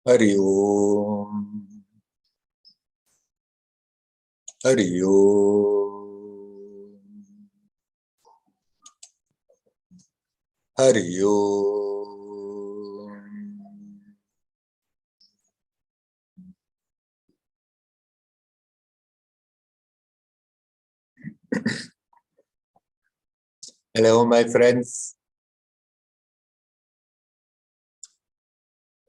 Hari Om. Hari Om. Hari Om. Hello, my friends.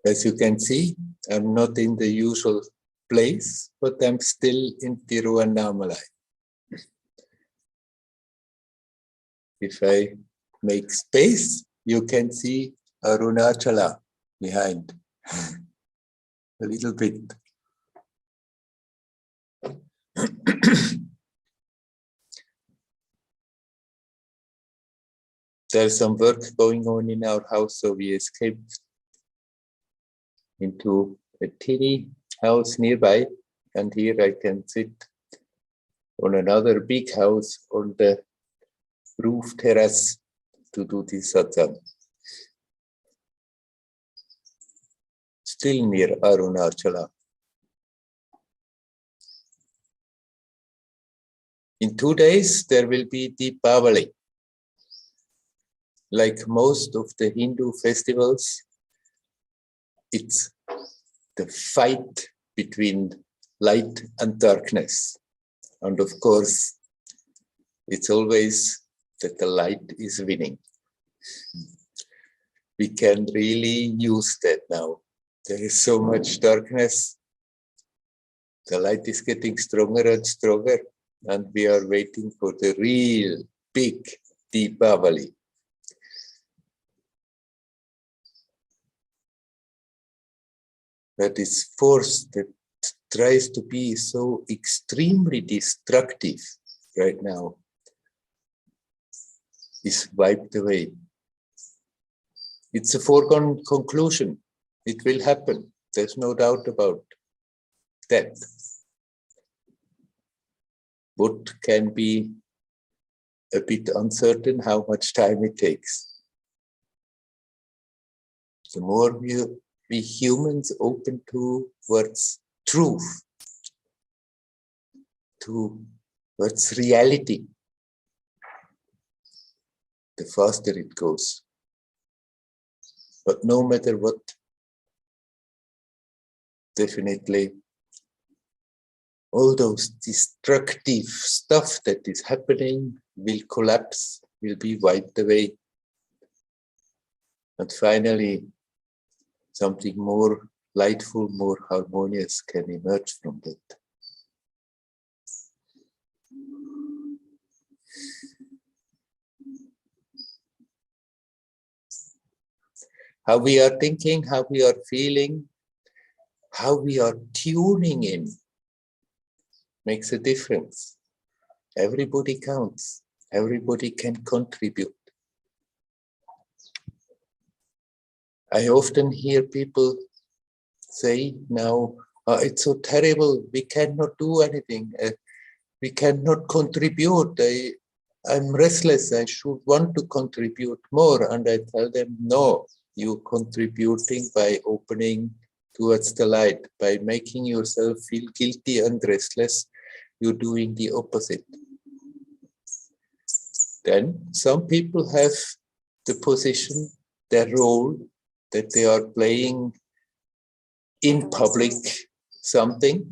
As you can see, I'm not in the usual place, but I'm still in Tiruvannamalai. If I make space, you can see Arunachala behind a little bit. There's some work going on in our house, so we escaped into a teeny house nearby, and here I can sit on another big house on the roof terrace to do this satsang. Still near Arunachala. In 2 days, there will be Deepavali. Like most of the Hindu festivals, it's the fight between light and darkness. And of course, it's always that the light is winning. We can really use that now. There is so much darkness. The light is getting stronger and stronger, and we are waiting for the real big Deepavali. That is force that tries to be so extremely destructive right now is wiped away. It's a foregone conclusion. It will happen. There's no doubt about that. What can be a bit uncertain how much time it takes. The more we humans open towards truth, towards reality, the faster it goes. But no matter what, definitely all those destructive stuff that is happening will collapse, will be wiped away. And finally, something more lightful, more harmonious can emerge from that. How we are thinking, how we are feeling, how we are tuning in makes a difference. Everybody counts. Everybody can contribute. I often hear people say now, it's so terrible, we cannot do anything, we cannot contribute, I'm restless, I should want to contribute more. And I tell them, no, you're contributing by opening towards the light, by making yourself feel guilty and restless, you're doing the opposite. Then some people have the position, their role, that they are playing in public something,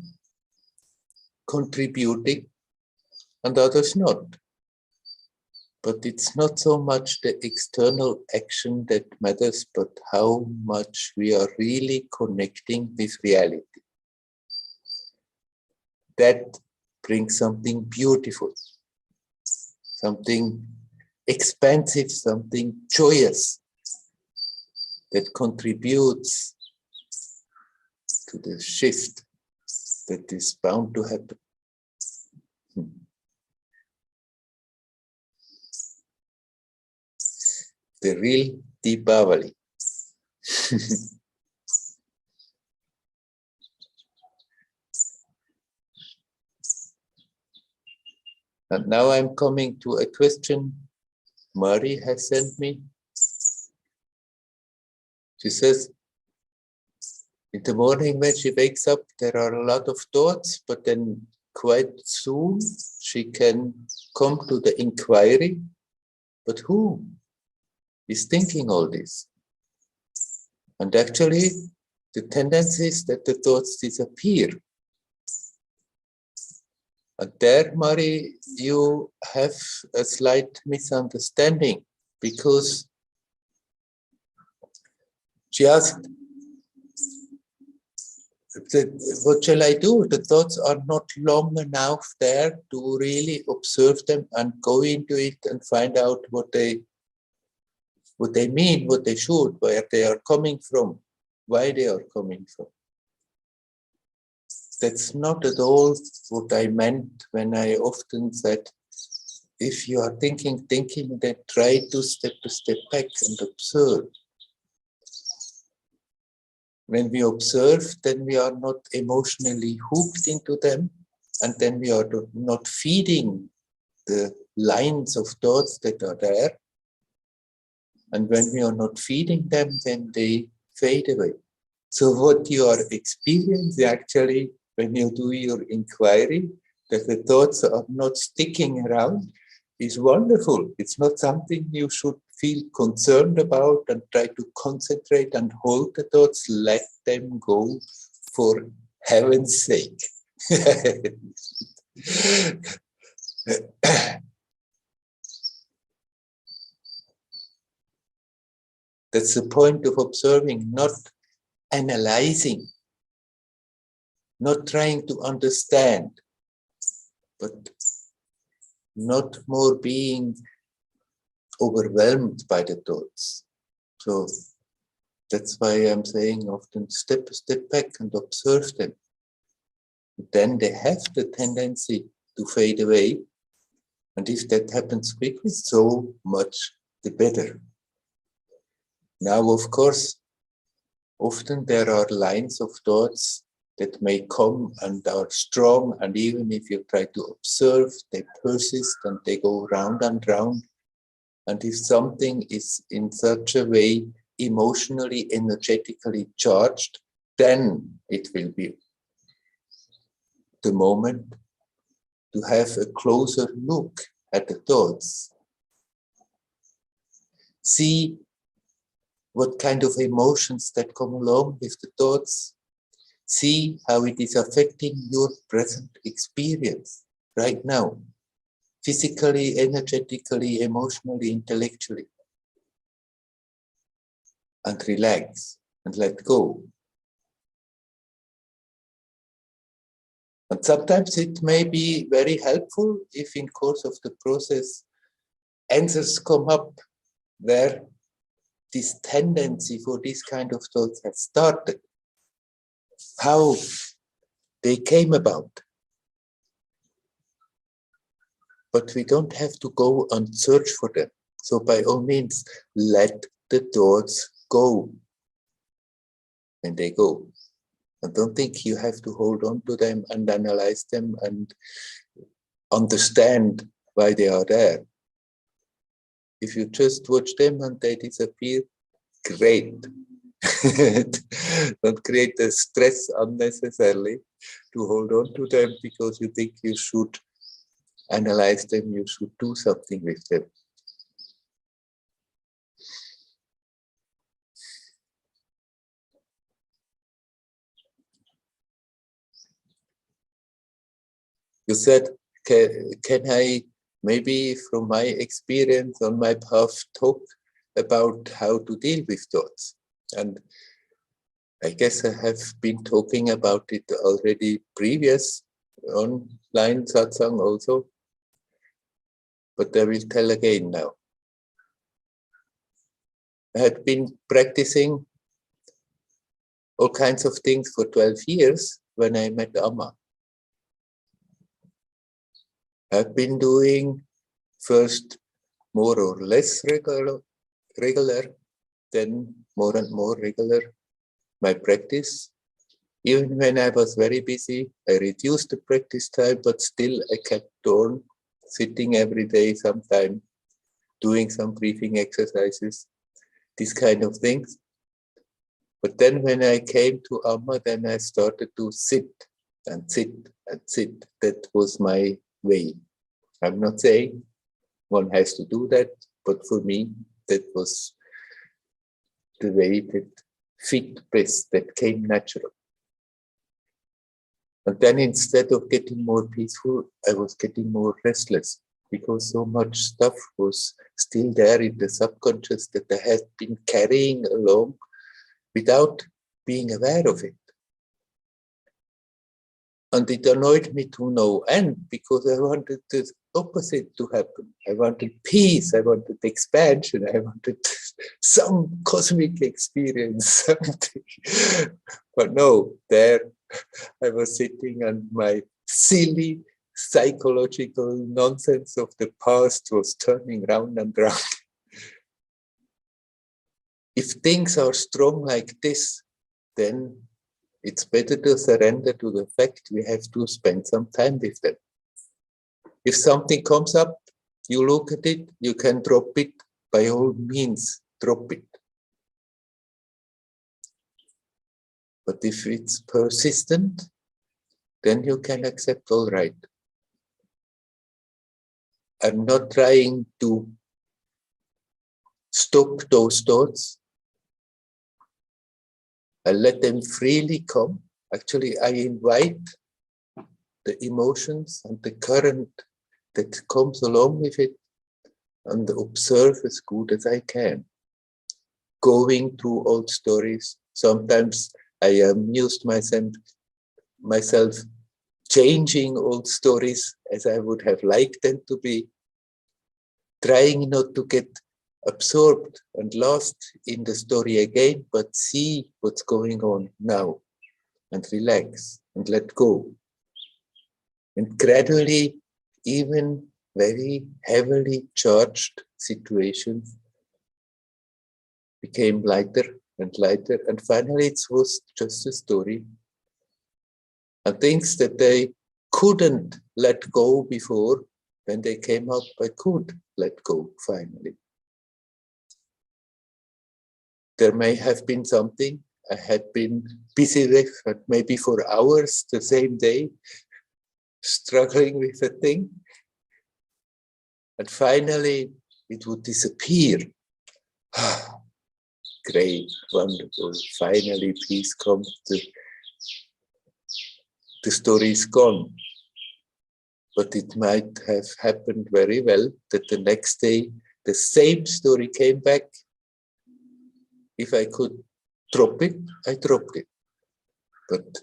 contributing, and others not. But it's not so much the external action that matters, but how much we are really connecting with reality. That brings something beautiful, something expansive, something joyous, that contributes to the shift that is bound to happen. The real Deepavali. And now I'm coming to a question Mari has sent me. She says, In the morning when she wakes up, there are a lot of thoughts, but then quite soon she can come to the inquiry, but who is thinking all this? And actually, the tendency is that the thoughts disappear. And there, Mari, you have a slight misunderstanding, because she asked, what shall I do? The thoughts are not long enough there to really observe them and go into it and find out what they mean, what they should, where they are coming from, why they are coming from. That's not at all what I meant when I often said, if you are thinking, then try to step back and observe. When we observe, then we are not emotionally hooked into them, and then we are not feeding the lines of thoughts that are there. And when we are not feeding them, then they fade away. So what you are experiencing actually, when you do your inquiry, that the thoughts are not sticking around, is wonderful. It's not something you should feel concerned about and try to concentrate and hold the thoughts. Let them go, for heaven's sake. That's the point of observing, not analyzing, not trying to understand, but not more being overwhelmed by the thoughts. So that's why I'm saying often step back and observe them. Then they have the tendency to fade away. And if that happens quickly, so much the better. Now, of course, often there are lines of thoughts that may come and are strong, and even if you try to observe, they persist and they go round and round. And if something is in such a way emotionally, energetically charged, then it will be the moment to have a closer look at the thoughts. See what kind of emotions that come along with the thoughts. See how it is affecting your present experience right now, physically, energetically, emotionally, intellectually. And relax and let go. And sometimes it may be very helpful if in course of the process answers come up where this tendency for this kind of thoughts has started, how they came about. But we don't have to go and search for them. So by all means, let the thoughts go. And they go. I don't think you have to hold on to them and analyze them and understand why they are there. If you just watch them and they disappear, great. Don't create the stress unnecessarily to hold on to them because you think you should analyze them, you should do something with them. You said, can I maybe from my experience on my path talk about how to deal with thoughts? And I guess I have been talking about it already previous online satsang also, but I will tell again now. I had been practicing all kinds of things for 12 years when I met Amma. I've been doing first more or less regular, then more and more regular my practice. Even when I was very busy, I reduced the practice time, but still I kept on sitting every day, sometime doing some breathing exercises, these kind of things. But then when I came to Amma, then I started to sit and sit and sit. That was my way. I'm not saying one has to do that, but for me, that was the way that fit best, that came natural. And then instead of getting more peaceful, I was getting more restless because so much stuff was still there in the subconscious that I had been carrying along without being aware of it. And it annoyed me to no end because I wanted the opposite to happen. I wanted peace, I wanted expansion, I wanted some cosmic experience, something. But no, there I was sitting and my silly psychological nonsense of the past was turning round and round. If things are strong like this, then it's better to surrender to the fact we have to spend some time with them. If something comes up, you look at it, you can drop it, by all means, drop it. But if it's persistent, then you can accept, all right. I'm not trying to stop those thoughts. I let them freely come. Actually, I invite the emotions and the current that comes along with it and observe as good as I can. Going through old stories. Sometimes I amused myself changing old stories as I would have liked them to be, trying not to get absorbed and lost in the story again, but see what's going on now and relax and let go. And gradually, even very heavily charged situations became lighter and lighter. And finally, it was just a story. And things that they couldn't let go before, when they came up, I could let go finally. There may have been something I had been busy with, maybe for hours the same day, struggling with a thing. And finally, it would disappear. Great, wonderful. Finally, peace comes. The story is gone. But it might have happened very well that the next day, the same story came back. If I could drop it, I dropped it. But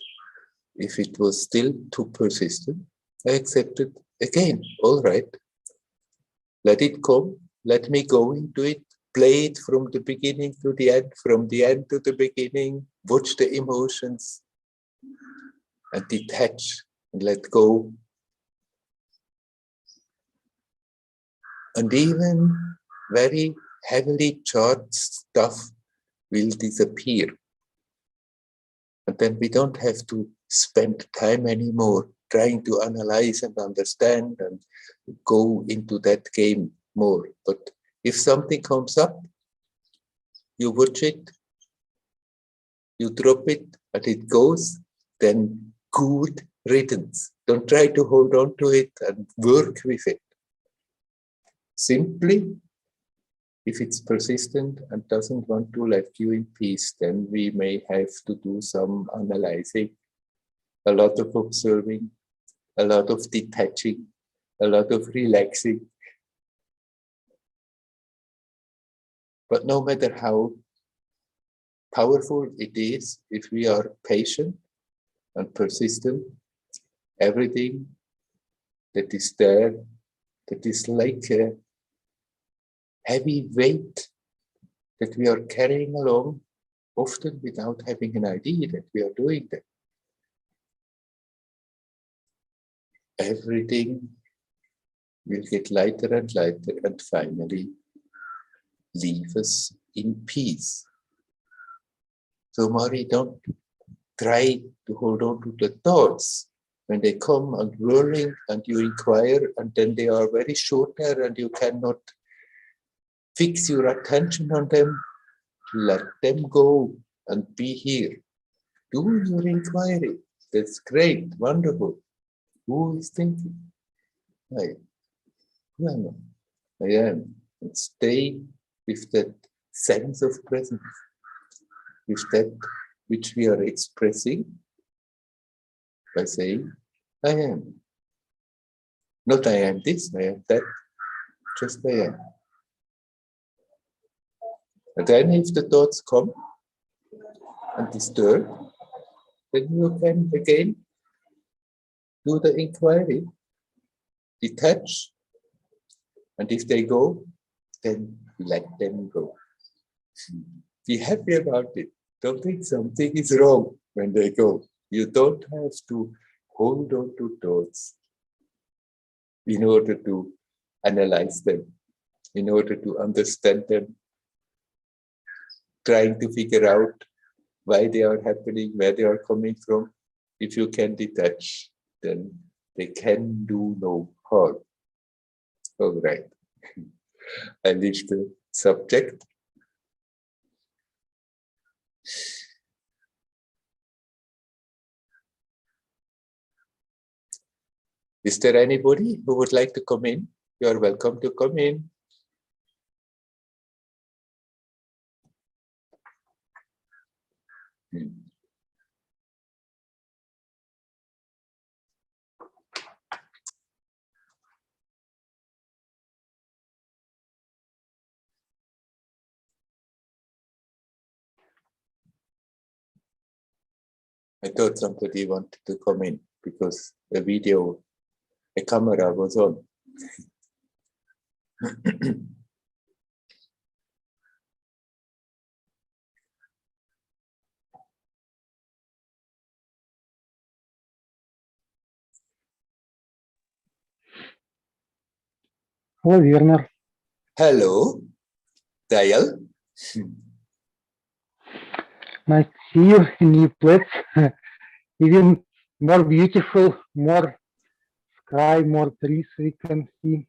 if it was still too persistent, I accepted again. All right. Let it come. Let me go into it. Play it from the beginning to the end, from the end to the beginning. Watch the emotions and detach and let go. And even very heavily charged stuff will disappear. And then we don't have to spend time anymore trying to analyze and understand and go into that game more. But if something comes up, you watch it, you drop it, and it goes, then good riddance. Don't try to hold on to it and work with it. Simply, if it's persistent and doesn't want to let you in peace, then we may have to do some analyzing, a lot of observing, a lot of detaching, a lot of relaxing. But no matter how powerful it is, if we are patient and persistent, everything that is there, that is like a heavy weight that we are carrying along, often without having an idea that we are doing that. Everything will get lighter and lighter and finally leave us in peace. So Mari, don't try to hold on to the thoughts. When they come and whirling and you inquire and then they are very short there and you cannot fix your attention on them, let them go and be here. Do your inquiry. That's great, wonderful. Who is thinking? Who am I? I am. And stay with that sense of presence, with that which we are expressing by saying, I am. Not I am this, I am that, just I am. And then if the thoughts come and disturb, then you can again do the inquiry, detach, and if they go, then let them go. Be happy about it. Don't think something is wrong when they go. You don't have to hold on to thoughts in order to analyze them, in order to understand them, trying to figure out why they are happening, where they are coming from. If you can detach, then they can do no harm. All right. I leave the subject. Is there anybody who would like to come in? You are welcome to come in. I thought somebody wanted to come in because a camera was on. Hello, Werner. Hello, Dial. Nice to see you in new place. Even more beautiful, more sky, more trees we can see.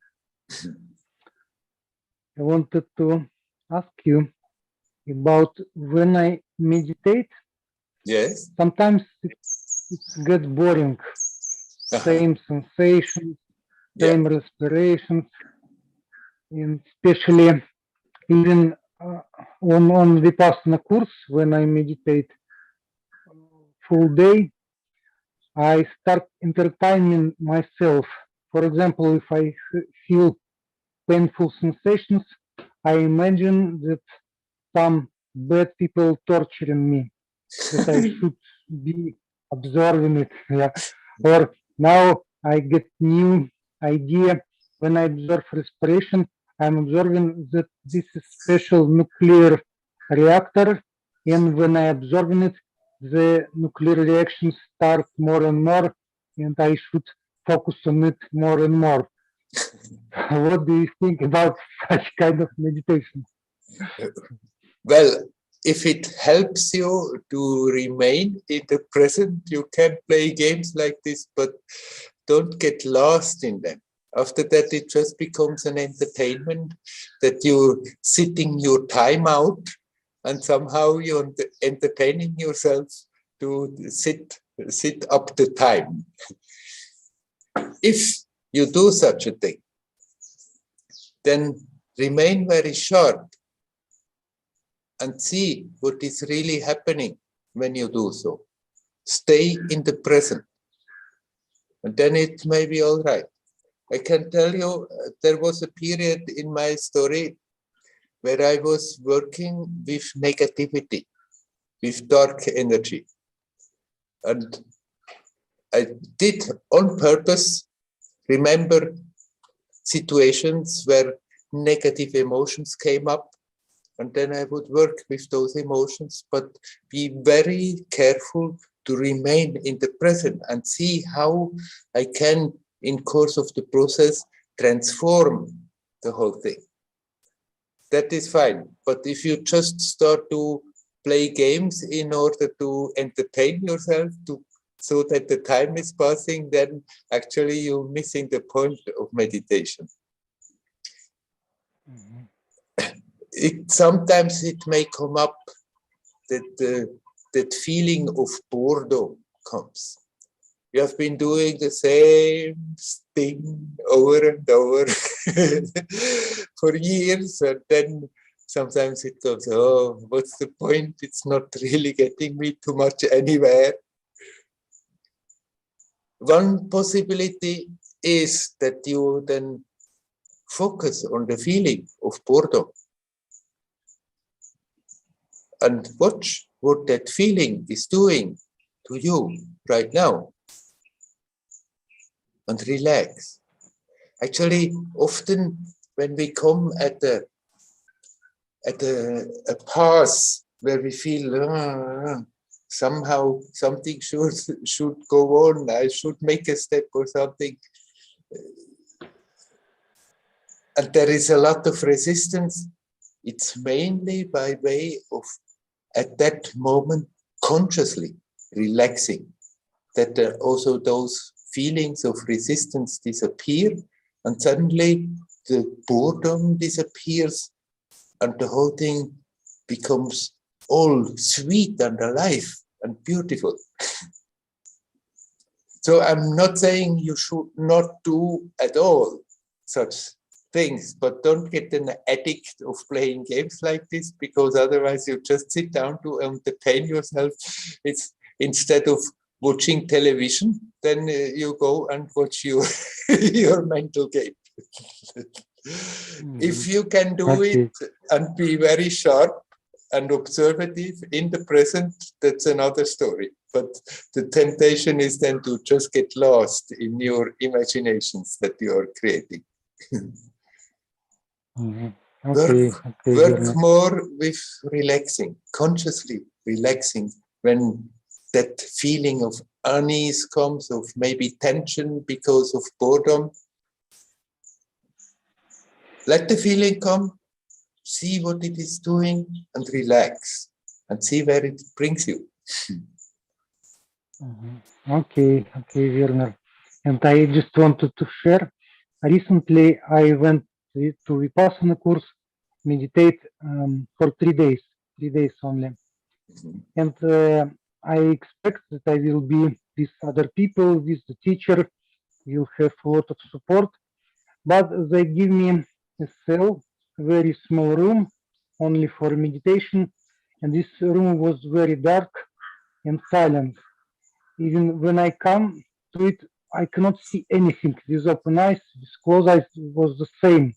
I wanted to ask you about when I meditate. Yes. Sometimes it's get boring. Same sensations, same respirations, and especially even on Vipassana course when I meditate full day, I start entertaining myself. For example, if I feel painful sensations, I imagine that some bad people torturing me, that I should be observing it. Yeah. Or now I get new idea when I observe respiration, I'm observing that this is special nuclear reactor, and when I observing it, the nuclear reactions start more and more, and I should focus on it more and more. What do you think about such kind of meditation? Well, if it helps you to remain in the present, you can play games like this, but don't get lost in them. After that, it just becomes an entertainment that you're sitting your time out and somehow you're entertaining yourself to sit up the time. If you do such a thing, then remain very short and see what is really happening when you do so. Stay in the present, and then it may be all right. I can tell you, there was a period in my story where I was working with negativity, with dark energy. And I did on purpose remember situations where negative emotions came up, and then I would work with those emotions, but be very careful to remain in the present and see how I can, in course of the process, transform the whole thing. That is fine. But if you just start to play games in order to entertain yourself, so that the time is passing, then actually you're missing the point of meditation. Sometimes it may come up that feeling of boredom comes. You have been doing the same thing over and over for years, and then sometimes it goes, oh, what's the point? It's not really getting me too much anywhere. One possibility is that you then focus on the feeling of boredom and watch what that feeling is doing to you right now, and relax. Actually, often when we come at a pass where we feel somehow something should go on, I should make a step or something, and there is a lot of resistance, it's mainly by way of, at that moment, consciously relaxing, that also those feelings of resistance disappear, and suddenly the boredom disappears, and the whole thing becomes all sweet and alive and beautiful. So I'm not saying you should not do at all such things, but don't get an addict of playing games like this, because otherwise you just sit down to entertain yourself. It's instead of watching television, then you go and watch your your mental game. If you can do it and be very sharp and observative in the present, that's another story. But the temptation is then to just get lost in your imaginations that you are creating. Work more with relaxing, consciously relaxing when that feeling of unease comes, of maybe tension because of boredom. Let the feeling come, see what it is doing, and relax, and see where it brings you. Okay, Werner. And I just wanted to share. Recently, I went to Vipassana course, meditate for 3 days only. And I expect that I will be with other people, with the teacher, will have a lot of support. But they give me a cell, a very small room, only for meditation. And this room was very dark and silent. Even when I come to it, I cannot see anything. With open eyes, with closed eyes was the same.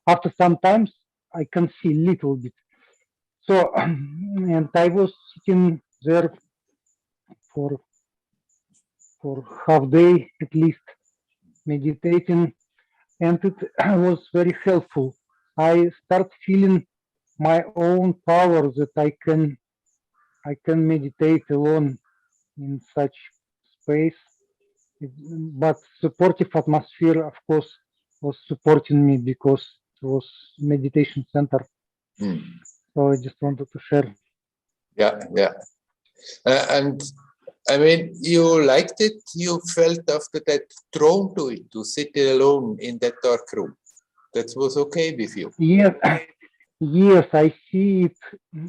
After some times, I can see a little bit. So, and I was sitting there for half day at least, meditating, and it was very helpful. I start feeling my own power that I can meditate alone in such space. But supportive atmosphere, of course, was supporting me because it was meditation center. So I just wanted to share. Yeah. And I mean, you liked it. You felt after that drawn to it, to sit alone in that dark room. That was okay with you. Yes, yes, I see it.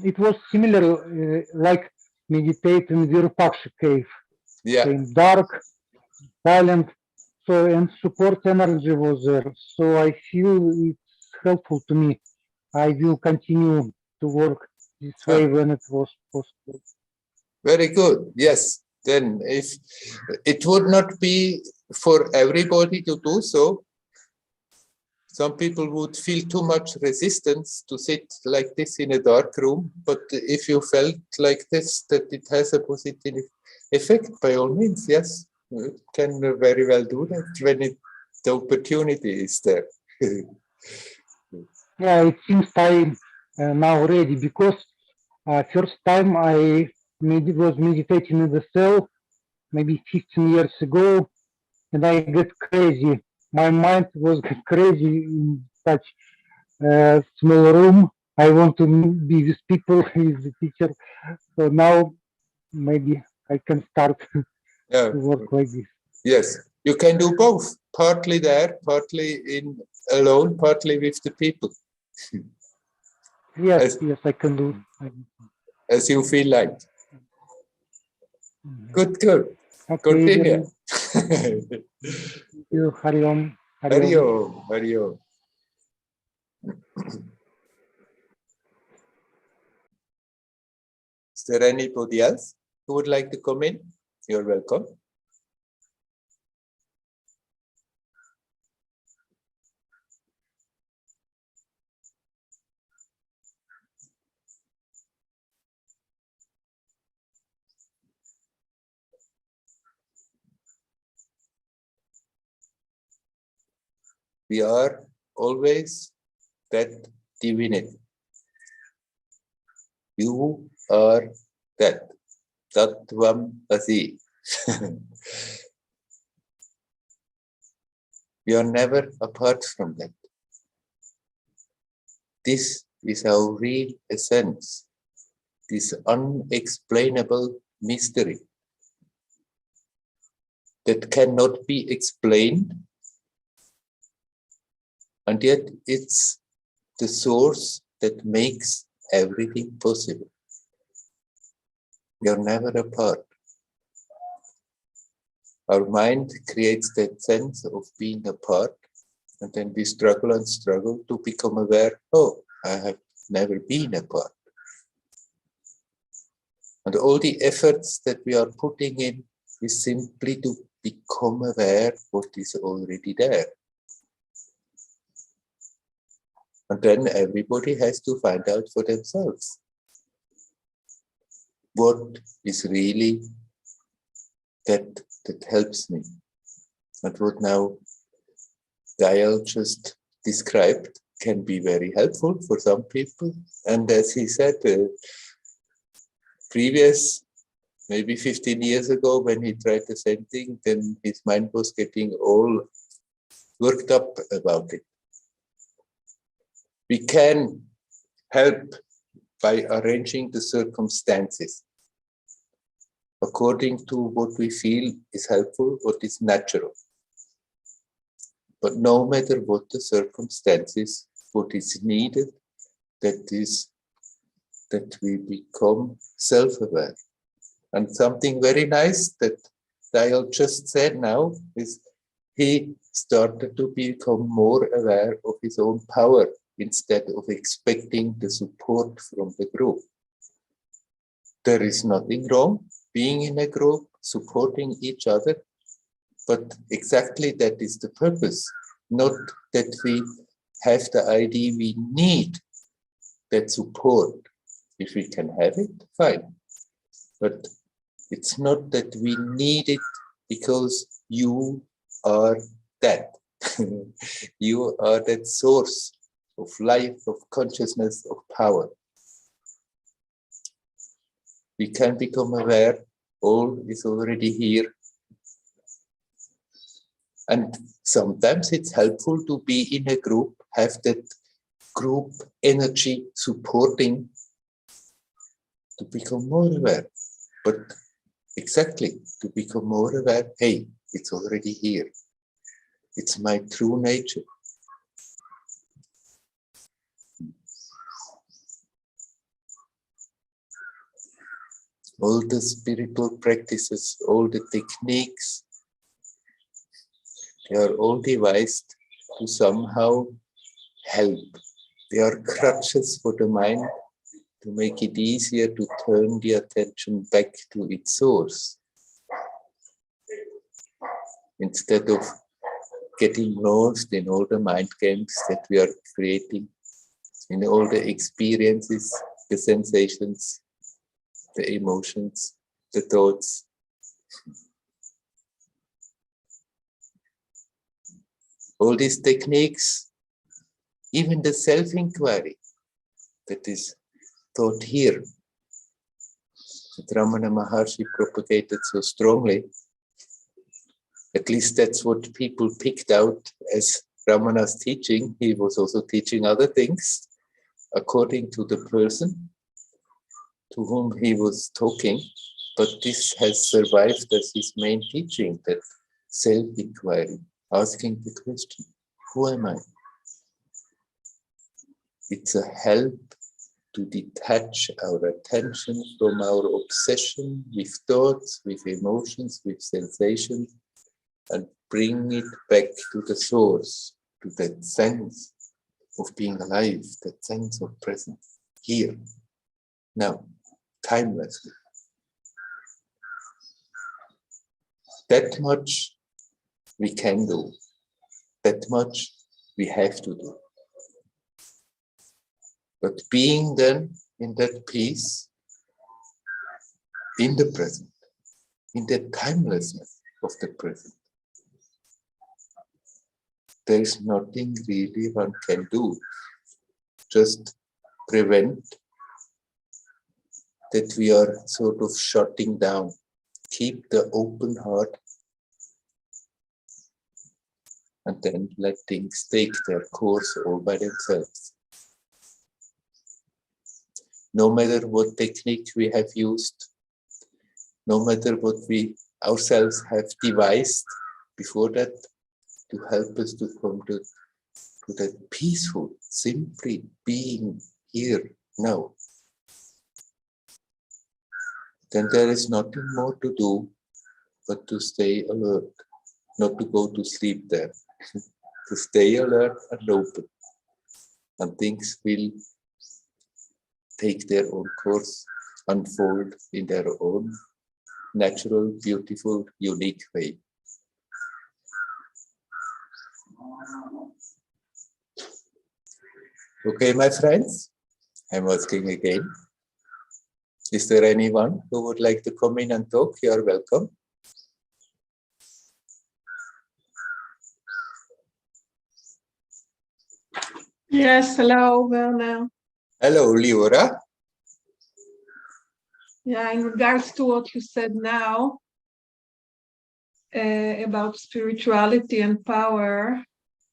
It was similar, like meditating in Virupaksha cave. Yeah. Same dark, silent. So and support energy was there. So I feel it's helpful to me. I will continue to work this way when it was possible. Very good. Yes. Then if it would not be for everybody to do so, some people would feel too much resistance to sit like this in a dark room. But if you felt like this, that it has a positive effect, by all means, yes, you can very well do that when the opportunity is there. Yeah, it seems time now ready because first time I was meditating in the cell maybe 15 years ago, and I get crazy. My mind was crazy in such small room. I want to be with people, with the teacher. So now maybe I can start to work like this. Yes, you can do both. Partly there, partly in alone, partly with the people. Yes, I can do. as you feel like. Good, good. Okay, Continue. thank you. Hari Om. Hari Om, Hari Om. Is there anybody else who would like to come in? You're welcome. We are always that divinity. You are that. Tattvam asi. We are never apart from that. This is our real essence, this unexplainable mystery that cannot be explained, and yet it's the source that makes everything possible. We are never apart. Our mind creates that sense of being apart, and then we struggle and struggle to become aware, oh, I have never been apart. And all the efforts that we are putting in is simply to become aware what is already there. And then everybody has to find out for themselves what is really that helps me. And what now Dayal just described can be very helpful for some people. And as he said, previous, maybe 15 years ago, when he tried the same thing, then his mind was getting all worked up about it. We can help by arranging the circumstances according to what we feel is helpful, what is natural. But no matter what the circumstances, what is needed, that is that we become self-aware. And something very nice that Dayal just said now is he started to become more aware of his own power instead of expecting the support from the group. There is nothing wrong being in a group, supporting each other, but exactly that is the purpose, not that we have the idea we need that support. If we can have it, fine. But it's not that we need it because you are that. You are that source of life, of consciousness, of power. We can become aware, all is already here. And sometimes it's helpful to be in a group, have that group energy supporting to become more aware. But exactly, to become more aware, hey, it's already here. It's my true nature. All the spiritual practices, all the techniques, they are all devised to somehow help. They are crutches for the mind to make it easier to turn the attention back to its source. Instead of getting lost in all the mind games that we are creating, in all the experiences, the sensations, the emotions, the thoughts. All these techniques, even the self-inquiry that is taught here, that Ramana Maharshi propagated so strongly, at least that's what people picked out as Ramana's teaching. He was also teaching other things according to the person to whom he was talking, but this has survived as his main teaching, that self-inquiry, asking the question, who am I? It's a help to detach our attention from our obsession with thoughts, with emotions, with sensations, and bring it back to the source, to that sense of being alive, that sense of presence, here, now, timelessly. That much we can do, that much we have to do. But being then in that peace, in the present, in the timelessness of the present, there is nothing really one can do. Just prevent that we are sort of shutting down. Keep the open heart and then let things take their course all by themselves. No matter what technique we have used, no matter what we ourselves have devised before that to help us to come to that peaceful, simply being here now, then there is nothing more to do but to stay alert, not to go to sleep there, to stay alert and open, and things will take their own course, unfold in their own natural, beautiful, unique way. Okay, my friends, I'm asking again. Is there anyone who would like to come in and talk? You are welcome. Yes, hello, Werner. Hello, Liora. Yeah, in regards to what you said now about spirituality and power,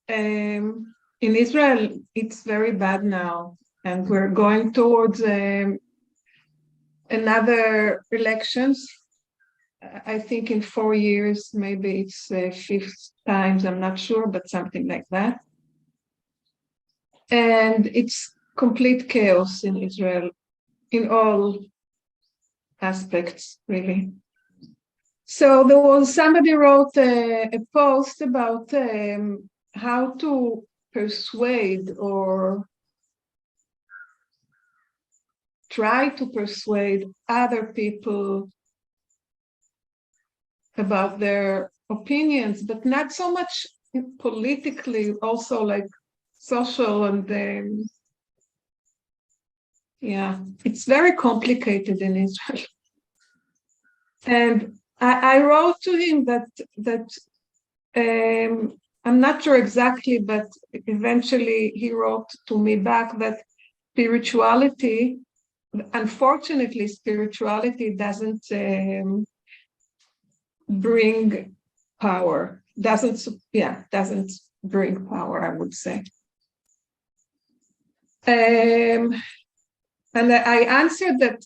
in Israel, it's very bad now, and we're going towards another elections. I think in 4 years, maybe it's fifth times, I'm not sure, but something like that. And it's complete chaos in Israel, in all aspects, really. So there was somebody wrote a post about how to persuade or try to persuade other people about their opinions, but not so much politically, also like social and yeah, it's very complicated in Israel. And I wrote to him that I'm not sure exactly, but eventually he wrote to me back that spirituality, unfortunately, spirituality doesn't bring power. Doesn't bring power, I would say. And I answered that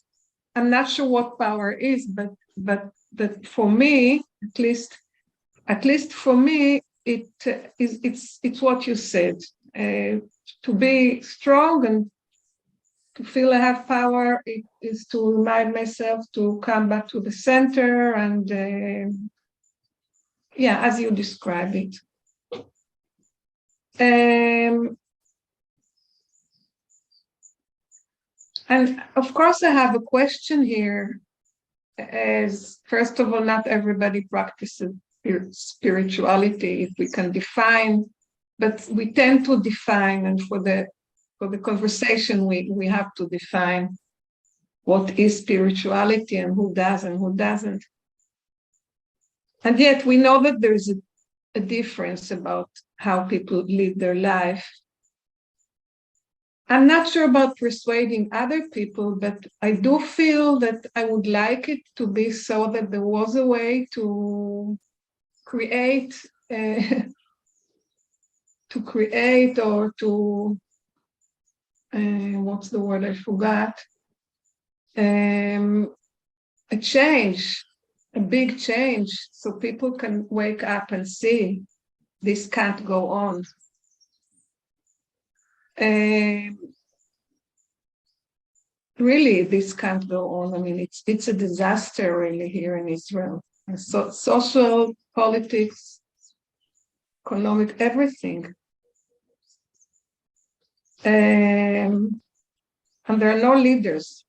I'm not sure what power is, but that for me, at least for me, it's what you said. To be strong and to feel I have power, it is to remind myself to come back to the center and yeah, as you describe it. And of course, I have a question here. As first of all, not everybody practices spirituality, if we can define, but we tend to define, and for the conversation, we have to define what is spirituality and who does and who doesn't. And yet we know that there's a difference about how people live their life. I'm not sure about persuading other people, but I do feel that I would like it to be so that there was a way to create, or to, what's the word I forgot? A change, a big change, so people can wake up and see this can't go on. really this can't go on. I mean, it's a disaster really here in Israel. And so social, politics, economic, everything. And there are no leaders.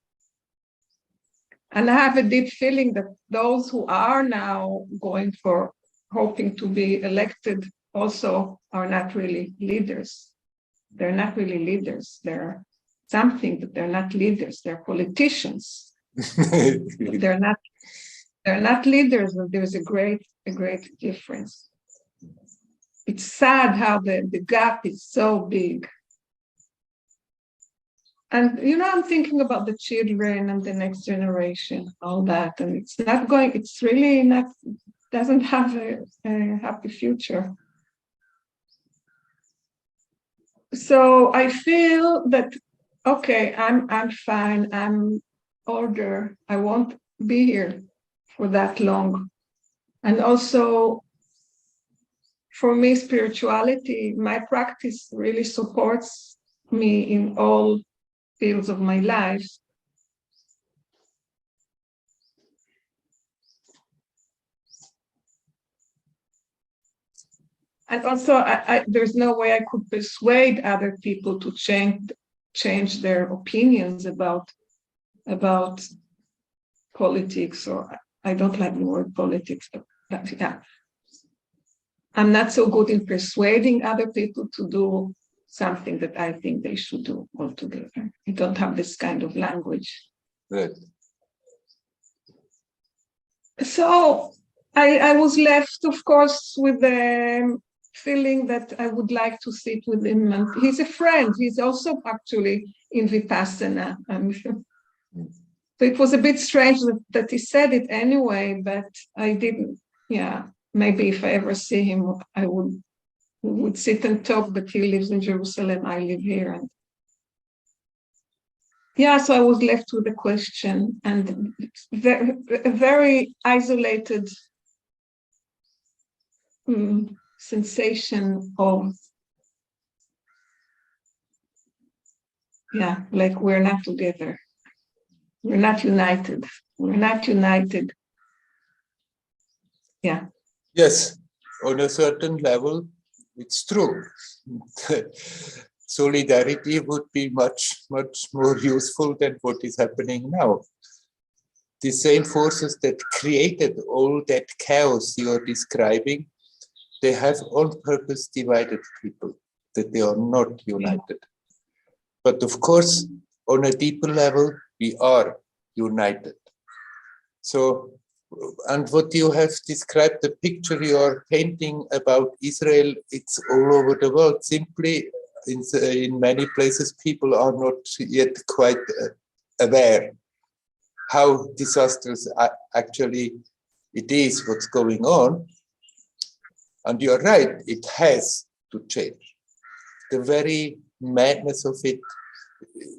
And I have a deep feeling that those who are now going for hoping to be elected also are not really leaders. They're not really leaders. They're something, but they're not leaders. They're politicians. They're not leaders, but there's a great difference. It's sad how the gap is so big. And, I'm thinking about the children and the next generation, all that. And it's really not, doesn't have a happy future. So I feel that, okay, I'm fine. I'm older. I won't be here for that long. And also, for me, spirituality, my practice really supports me in all fields of my life. And also, there's no way I could persuade other people to change their opinions about politics, or I don't like the word politics, but yeah. I'm not so good in persuading other people to do something that I think they should do altogether. I don't have this kind of language. Right. So I was left, of course, with the feeling that I would like to sit with him. And he's a friend. He's also actually in Vipassana. So it was a bit strange that he said it anyway, but I didn't. Yeah, maybe if I ever see him, I would sit and talk, but he lives in Jerusalem, I live here. And yeah, so I was left with a question and a very isolated sensation of, like we're not together. We're not united. We're not united. Yeah. Yes, on a certain level, it's true. Solidarity would be much, much more useful than what is happening now. The same forces that created all that chaos you are describing, they have on purpose divided people, that they are not united. But of course, on a deeper level, we are united. So, and what you have described, the picture you are painting about Israel, it's all over the world. Simply, in many places, people are not yet quite aware how disastrous actually it is, what's going on. And you're right, it has to change. The very madness of it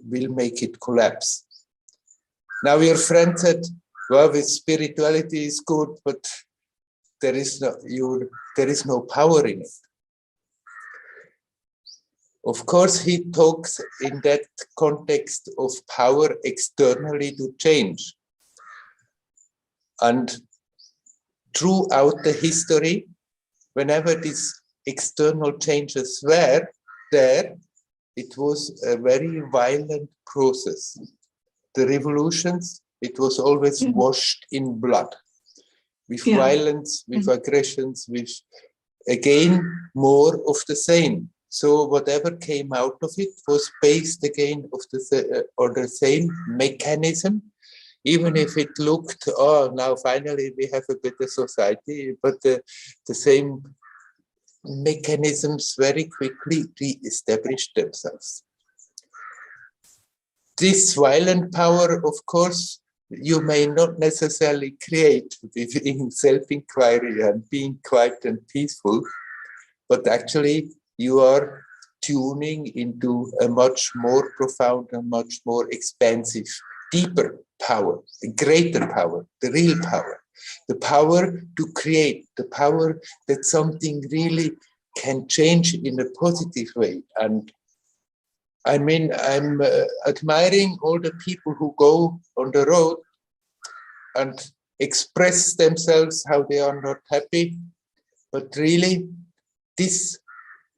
will make it collapse. Now your friend said, well, with spirituality is good, but there is no power in it. Of course, he talks in that context of power externally to change. And throughout the history, whenever these external changes were there, it was a very violent process. The revolutions, it was always washed in blood, with violence, with aggressions, with, again, more of the same. So whatever came out of it was based again of the same mechanism, even if it looked, oh, now finally we have a better society, but the same mechanisms very quickly re-established themselves. This violent power, of course, you may not necessarily create in self-inquiry and being quiet and peaceful, but actually you are tuning into a much more profound and much more expansive, deeper power, a greater power, the real power, the power to create, the power that something really can change in a positive way. And I mean, I'm admiring all the people who go on the road and express themselves how they are not happy. But really, this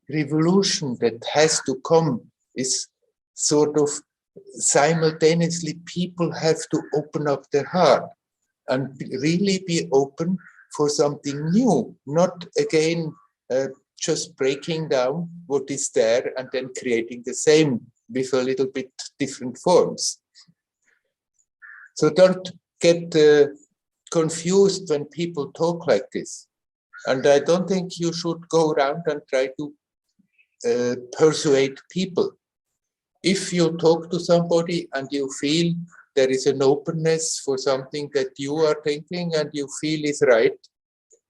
revolution that has to come is sort of simultaneously people have to open up their heart and really be open for something new, not again just breaking down what is there and then creating the same with a little bit different forms. So don't get confused when people talk like this. And I don't think you should go around and try to persuade people. If you talk to somebody and you feel there is an openness for something that you are thinking and you feel is right,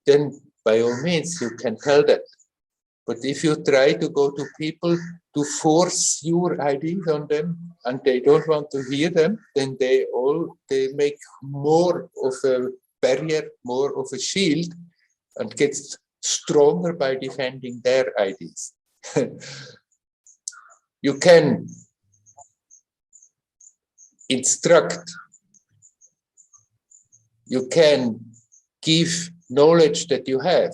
then by all means you can tell that. But if you try to go to people to force your ideas on them and they don't want to hear them, then they make more of a barrier, more of a shield, and get stronger by defending their ideas. You can instruct, you can give knowledge that you have,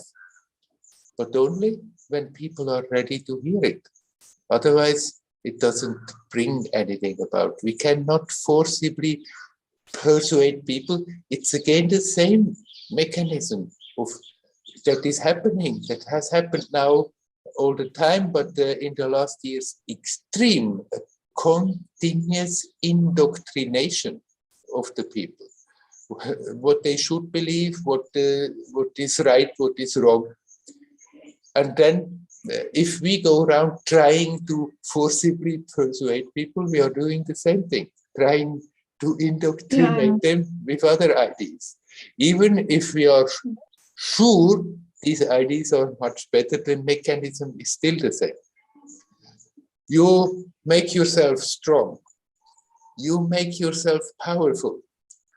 but only when people are ready to hear it. Otherwise, it doesn't bring anything about. We cannot forcibly persuade people. It's again the same mechanism of that is happening, that has happened now all the time, but in the last years, extreme, continuous indoctrination of the people. What they should believe, what is right, what is wrong. And then if we go around trying to forcibly persuade people, we are doing the same thing, trying to indoctrinate them with other ideas. Even if we are sure these ideas are much better, the mechanism is still the same. You make yourself strong. You make yourself powerful.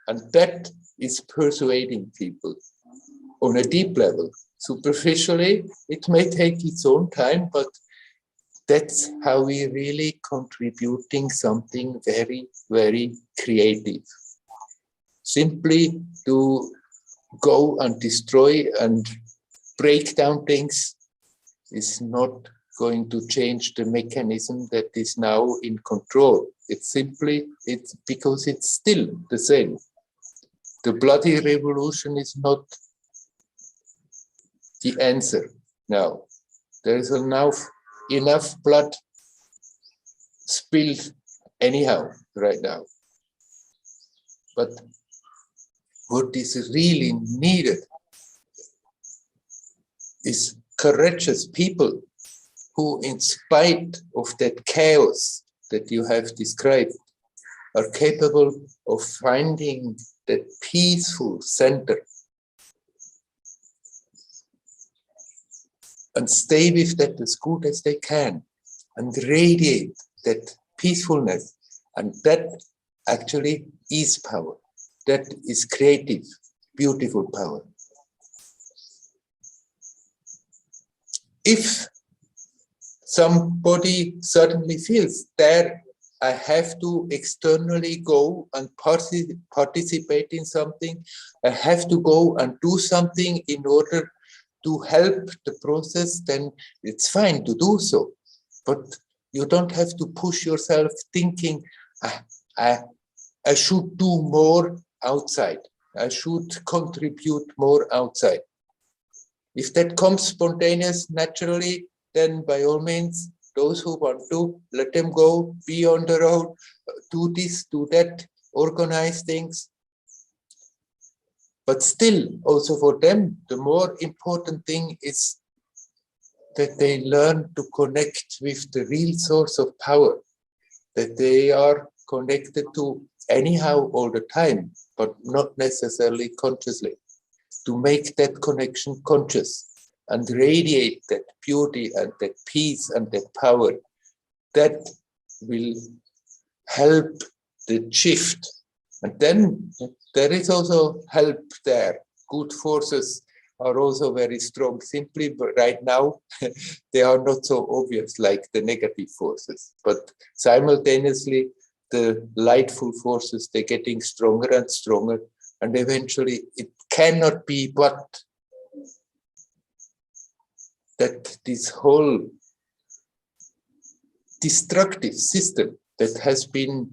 And that is persuading people on a deep level. Superficially, it may take its own time, but that's how we really contributing something very, very creative. Simply to go and destroy and break down things is not going to change the mechanism that is now in control. It's because it's still the same. The bloody revolution is not the answer now. There is enough blood spilled anyhow right now. But what is really needed is courageous people who, in spite of that chaos that you have described, are capable of finding that peaceful center and stay with that as good as they can and radiate that peacefulness. And that actually is power. That is creative, beautiful power. If somebody suddenly feels there, I have to externally go and participate in something, I have to go and do something in order to help the process, then it's fine to do so. But you don't have to push yourself thinking, I should do more outside. I should contribute more outside. If that comes spontaneous, naturally, then by all means, those who want to, let them go, be on the road, do this, do that, organize things. But still, also for them, the more important thing is that they learn to connect with the real source of power, that they are connected to anyhow all the time, but not necessarily consciously. To make that connection conscious and radiate that beauty and that peace and that power, that will help the shift. And then there is also help there, good forces are also very strong. Simply, but right now, they are not so obvious like the negative forces. But simultaneously, the lightful forces, they're getting stronger and stronger. And eventually, it cannot be but that this whole destructive system that has been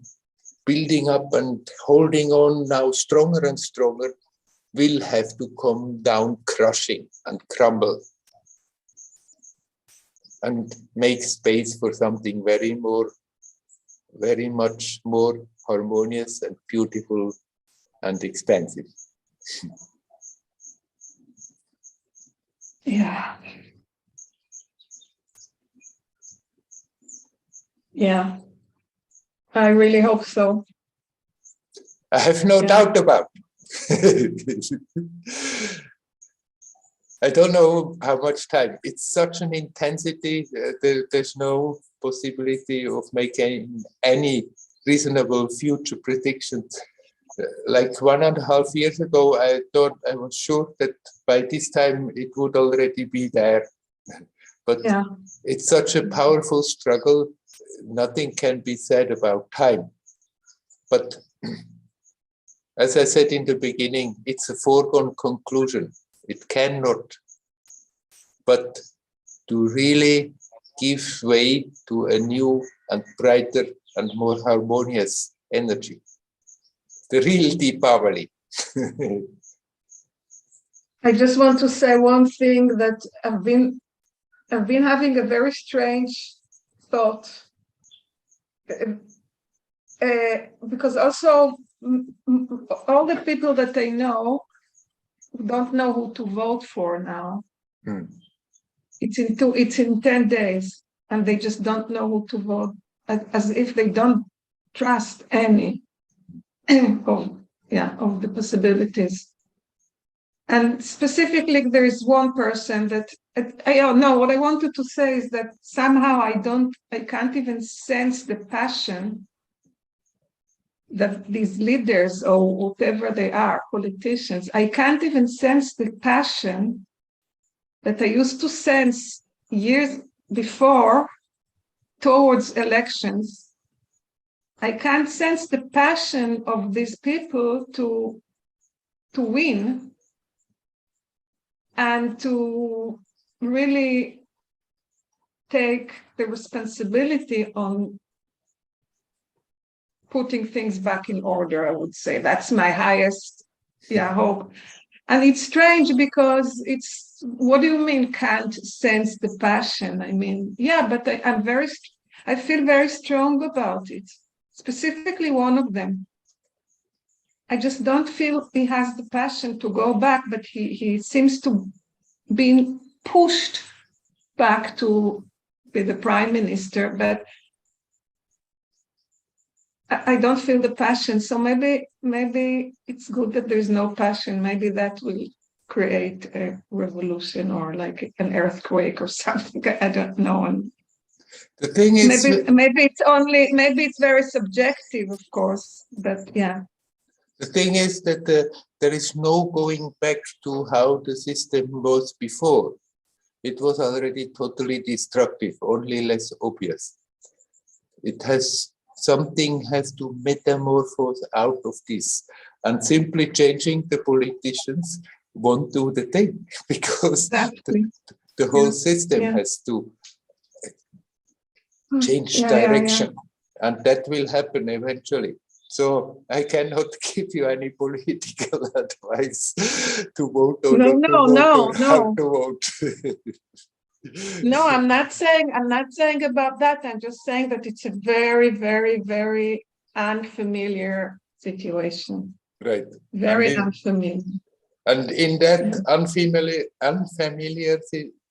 building up and holding on now stronger and stronger will have to come down crushing and crumble and make space for something very much more harmonious and beautiful and expansive. Yeah. Yeah. I really hope so. I have no doubt about I don't know how much time. It's such an intensity. There's no possibility of making any reasonable future predictions. Like 1.5 years ago, I thought I was sure that by this time it would already be there. But it's such a powerful struggle. Nothing can be said about time. But as I said in the beginning, it's a foregone conclusion. It cannot, but to really give way to a new and brighter and more harmonious energy. The real Deepavali. I just want to say one thing that I've been having a very strange thought. Because also all the people that I know don't know who to vote for now. It's in 10 days, and they just don't know who to vote, as if they don't trust any of the possibilities. And specifically, there is one person that I don't know. What I wanted to say is that somehow I can't even sense the passion that these leaders or whatever they are, politicians, I can't even sense the passion that I used to sense years before towards elections. I can't sense the passion of these people to win and to really take the responsibility on putting things back in order, I would say. That's my highest hope. And it's strange because what do you mean can't sense the passion? I mean, but I feel very strong about it. Specifically one of them. I just don't feel he has the passion to go back, but he seems to be pushed back to be the prime minister, but I don't feel the passion. So maybe it's good that there's no passion. Maybe that will create a revolution or like an earthquake or something. I don't know. And the thing is, maybe it's very subjective, of course. But yeah. The thing is that there is no going back to how the system was before. It was already totally destructive, only less obvious. Something has to metamorphose out of this, and simply changing the politicians won't do the thing, because the whole system has to change direction, and that will happen eventually. So I cannot give you any political advice to vote or not to vote or how to vote. No, I'm not saying about that. I'm just saying that it's a very, very, very unfamiliar situation. Right. Very unfamiliar. And in that unfamiliar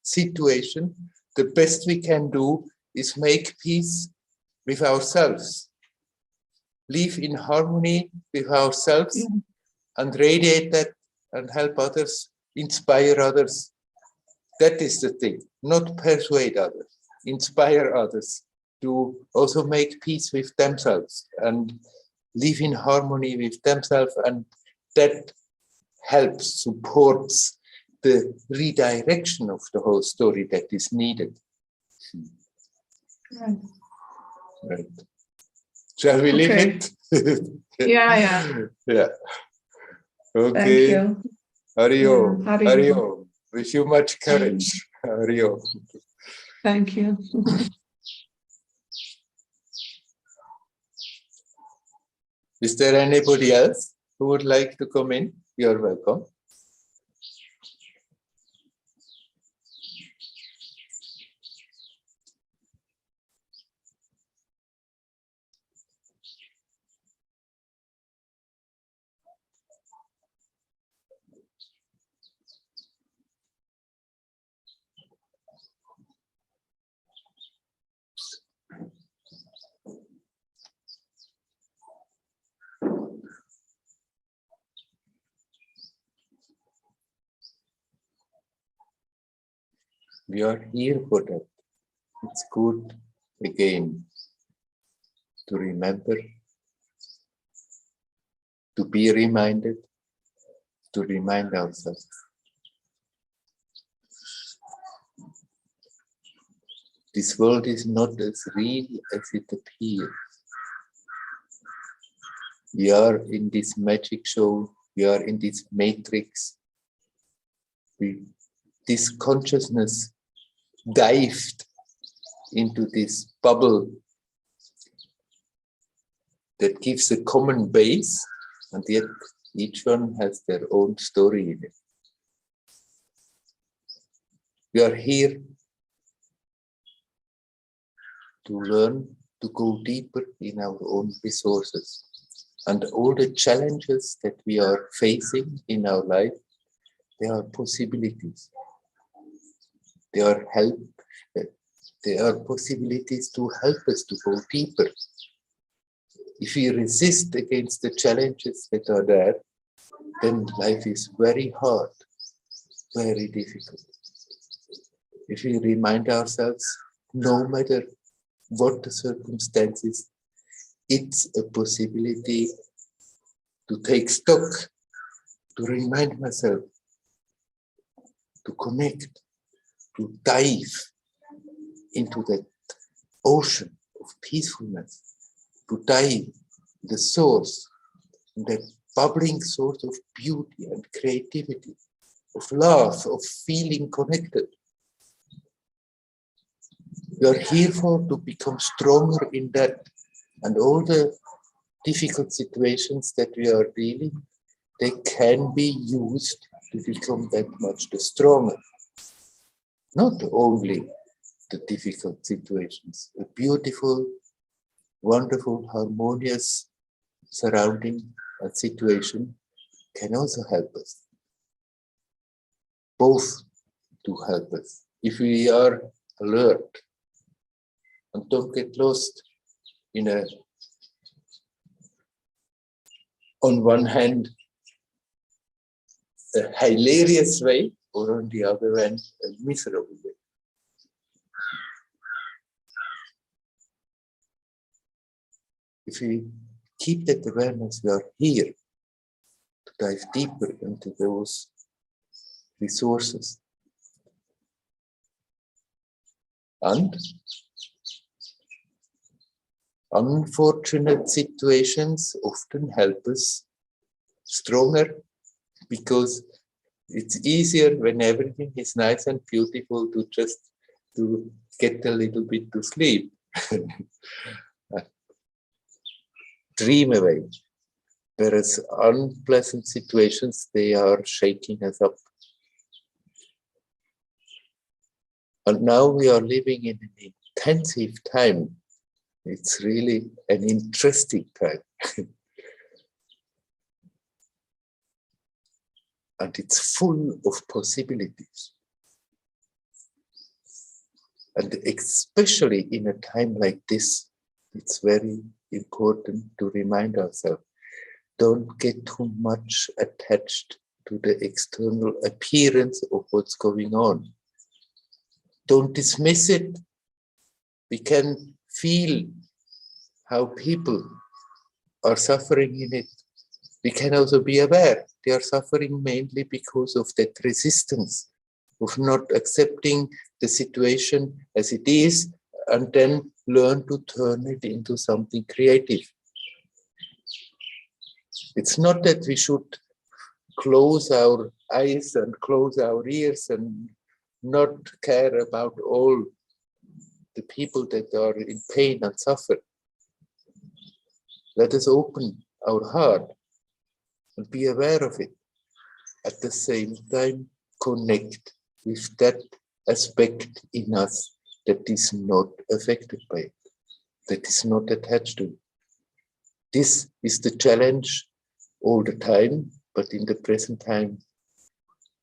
situation, the best we can do is make peace with ourselves, live in harmony with ourselves, and radiate that and help others, inspire others. That is the thing, not persuade others, inspire others to also make peace with themselves and live in harmony with themselves, and that helps, supports the redirection of the whole story that is needed. Right. Right. Shall we leave it? Yeah. Yeah. Thank Okay. you. Hariom. Yeah, Hariom. Hariom. Wish you much courage. Hariom. Thank you. Is there anybody else who would like to come in? You're welcome. We are here for that. It's good again to remember, to be reminded, to remind ourselves. This world is not as real as it appears. We are in this magic show, we are in this matrix. This consciousness dived into this bubble that gives a common base, and yet each one has their own story in it. We are here to learn to go deeper in our own resources. And all the challenges that we are facing in our life, they are possibilities. They are possibilities to help us to go deeper. If we resist against the challenges that are there, then life is very hard, very difficult. If we remind ourselves, no matter what the circumstances, it's a possibility to take stock, to remind myself, to connect, to dive into that ocean of peacefulness, to dive the source, that bubbling source of beauty and creativity, of love, of feeling connected. We are here for to become stronger in that, and all the difficult situations that we are dealing, they can be used to become that much the stronger. Not only the difficult situations, a beautiful, wonderful, harmonious surrounding and situation can also help us. Both to help us. If we are alert and don't get lost in a, on one hand, a hilarious way, or on the other hand, a miserable way. If we keep that awareness, we are here to dive deeper into those resources. And unfortunate situations often help us stronger, because it's easier when everything is nice and beautiful to just to get a little bit to sleep. Dream away. Whereas unpleasant situations, they are shaking us up. And now we are living in an intensive time. It's really an interesting time. And it's full of possibilities. And especially in a time like this, it's very important to remind ourselves, don't get too much attached to the external appearance of what's going on. Don't dismiss it. We can feel how people are suffering in it. We can also be aware they are suffering mainly because of that resistance of not accepting the situation as it is, and then learn to turn it into something creative. It's not that we should close our eyes and close our ears and not care about all the people that are in pain and suffer. Let us open our heart and be aware of it. At the same time, connect with that aspect in us that is not affected by it, that is not attached to it. This is the challenge all the time, but in the present time,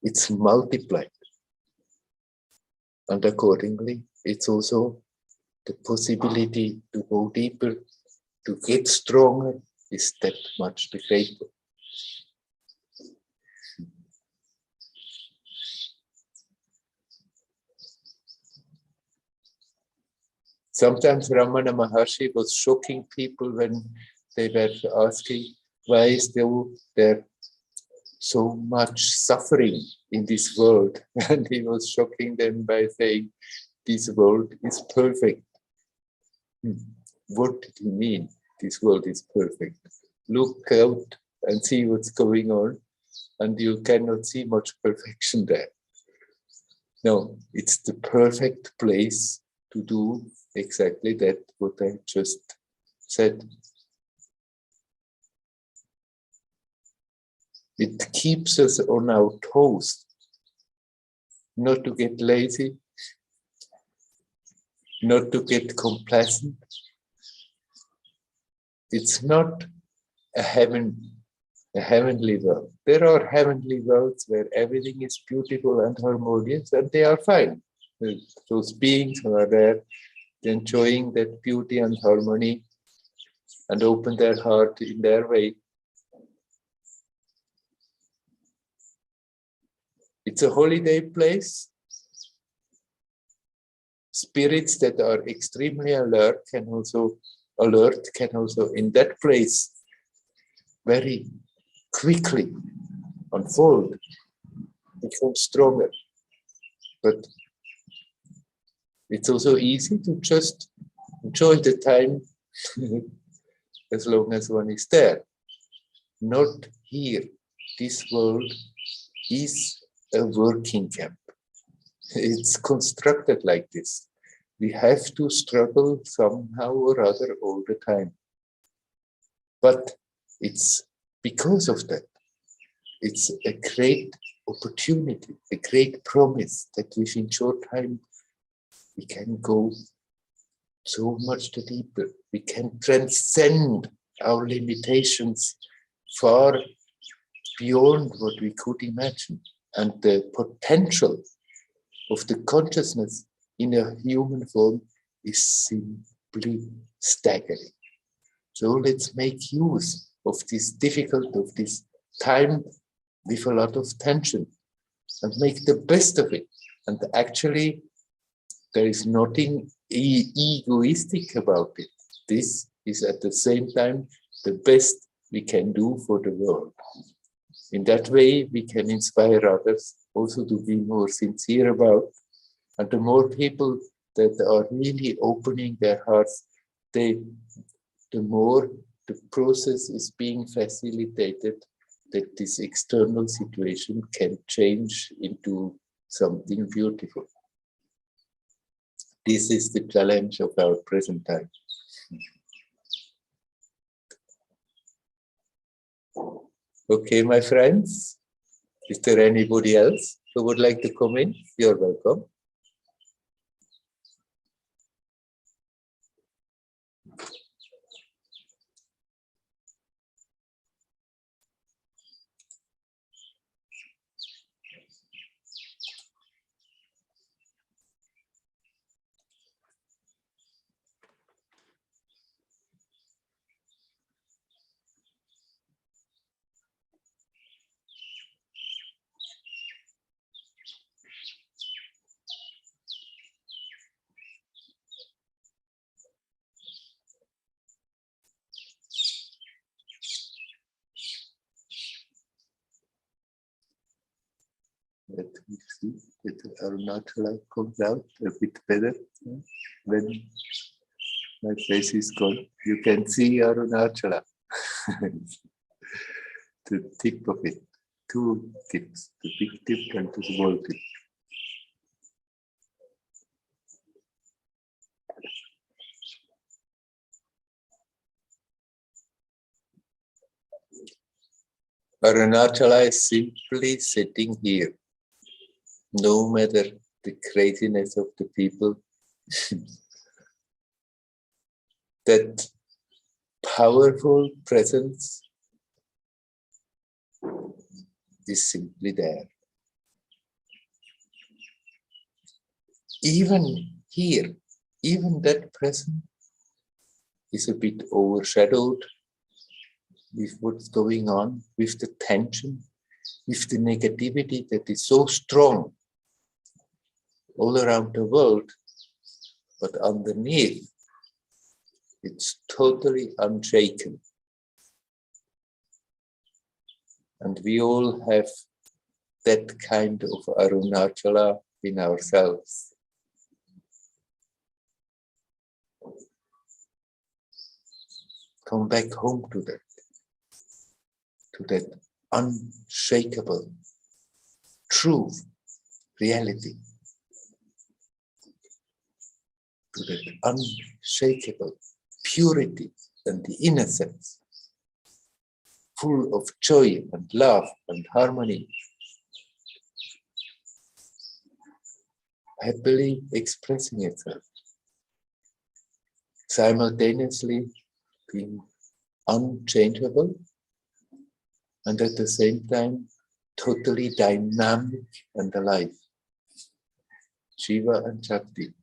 it's multiplied. And accordingly, it's also the possibility to go deeper, to get stronger, is that much the greater. Sometimes Ramana Maharshi was shocking people when they were asking, why is there so much suffering in this world? And he was shocking them by saying, this world is perfect. What did he mean? This world is perfect. Look out and see what's going on, and you cannot see much perfection there. No, it's the perfect place to do exactly that, what I just said. It keeps us on our toes, not to get lazy, not to get complacent. It's not a heavenly world. There are heavenly worlds where everything is beautiful and harmonious, and they are fine. Those beings who are there, enjoying that beauty and harmony, and open their heart in their way. It's a holiday place. Spirits that are extremely alert can also in that place very quickly unfold, become stronger. But it's also easy to just enjoy the time as long as one is there. Not here. This world is a working camp. It's constructed like this. We have to struggle somehow or other all the time. But it's because of that. It's a great opportunity, a great promise that within short time we can go so much deeper. We can transcend our limitations far beyond what we could imagine. And the potential of the consciousness in a human form is simply staggering. So let's make use of this time with a lot of tension and make the best of it. And actually, there is nothing egoistic about it. This is at the same time the best we can do for the world. In that way, we can inspire others also to be more sincere about. And the more people that are really opening their hearts, the more the process is being facilitated, that this external situation can change into something beautiful. This is the challenge of our present time. Okay, my friends, is there anybody else who would like to come in? You're welcome. Let me see that Arunachala comes out a bit better. When my face is gone, you can see Arunachala. The tip of it. Two tips, the big tip and the small tip. Arunachala is simply sitting here, no matter the craziness of the people. That powerful presence is simply there. Even here, even that presence is a bit overshadowed with what's going on, with the tension, with the negativity that is so strong all around the world, but underneath, it's totally unshaken. And we all have that kind of Arunachala in ourselves. Come back home to that unshakable truth, reality, to that unshakable purity and the innocence, full of joy and love and harmony, happily expressing itself, simultaneously being unchangeable and at the same time totally dynamic and alive. Shiva and Shakti.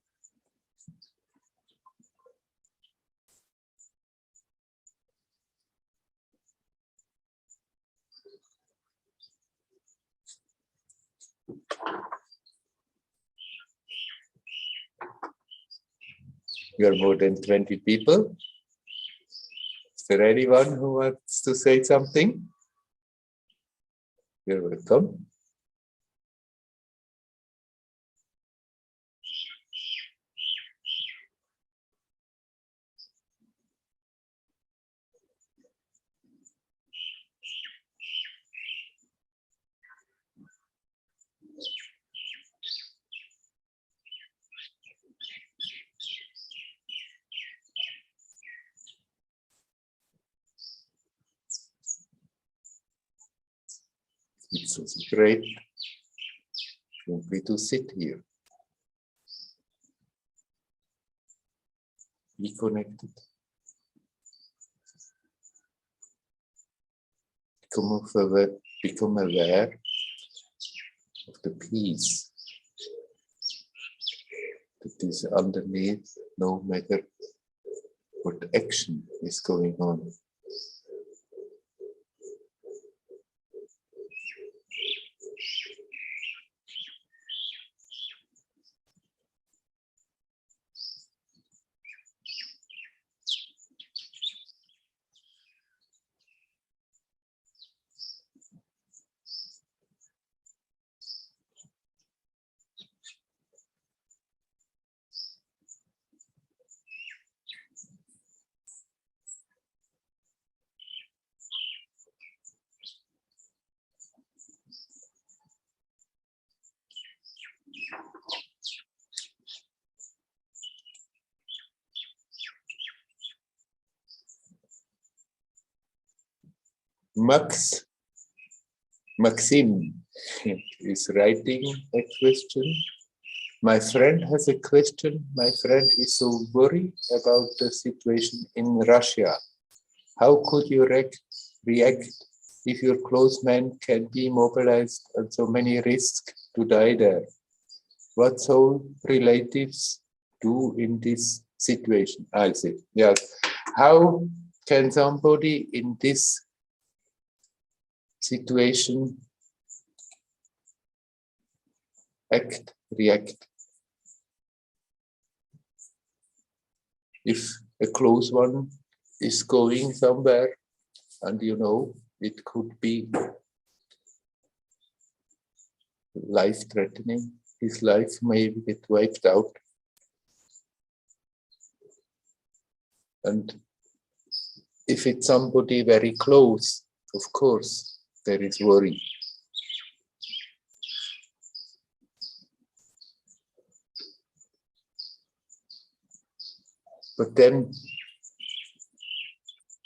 We are more than 20 people. Is there anyone who wants to say something? You're welcome. It's also great simply to sit here. Be connected. Become aware of the peace that is underneath, no matter what action is going on. Maxim is writing a question. My friend has a question. My friend is so worried about the situation in Russia. How could you react if your close man can be mobilized and so many risk to die there? What so relatives do in this situation? I see. Yes. How can somebody in this situation react? If a close one is going somewhere and it could be life-threatening. His life may get wiped out. And if it's somebody very close, of course, there is worry. But then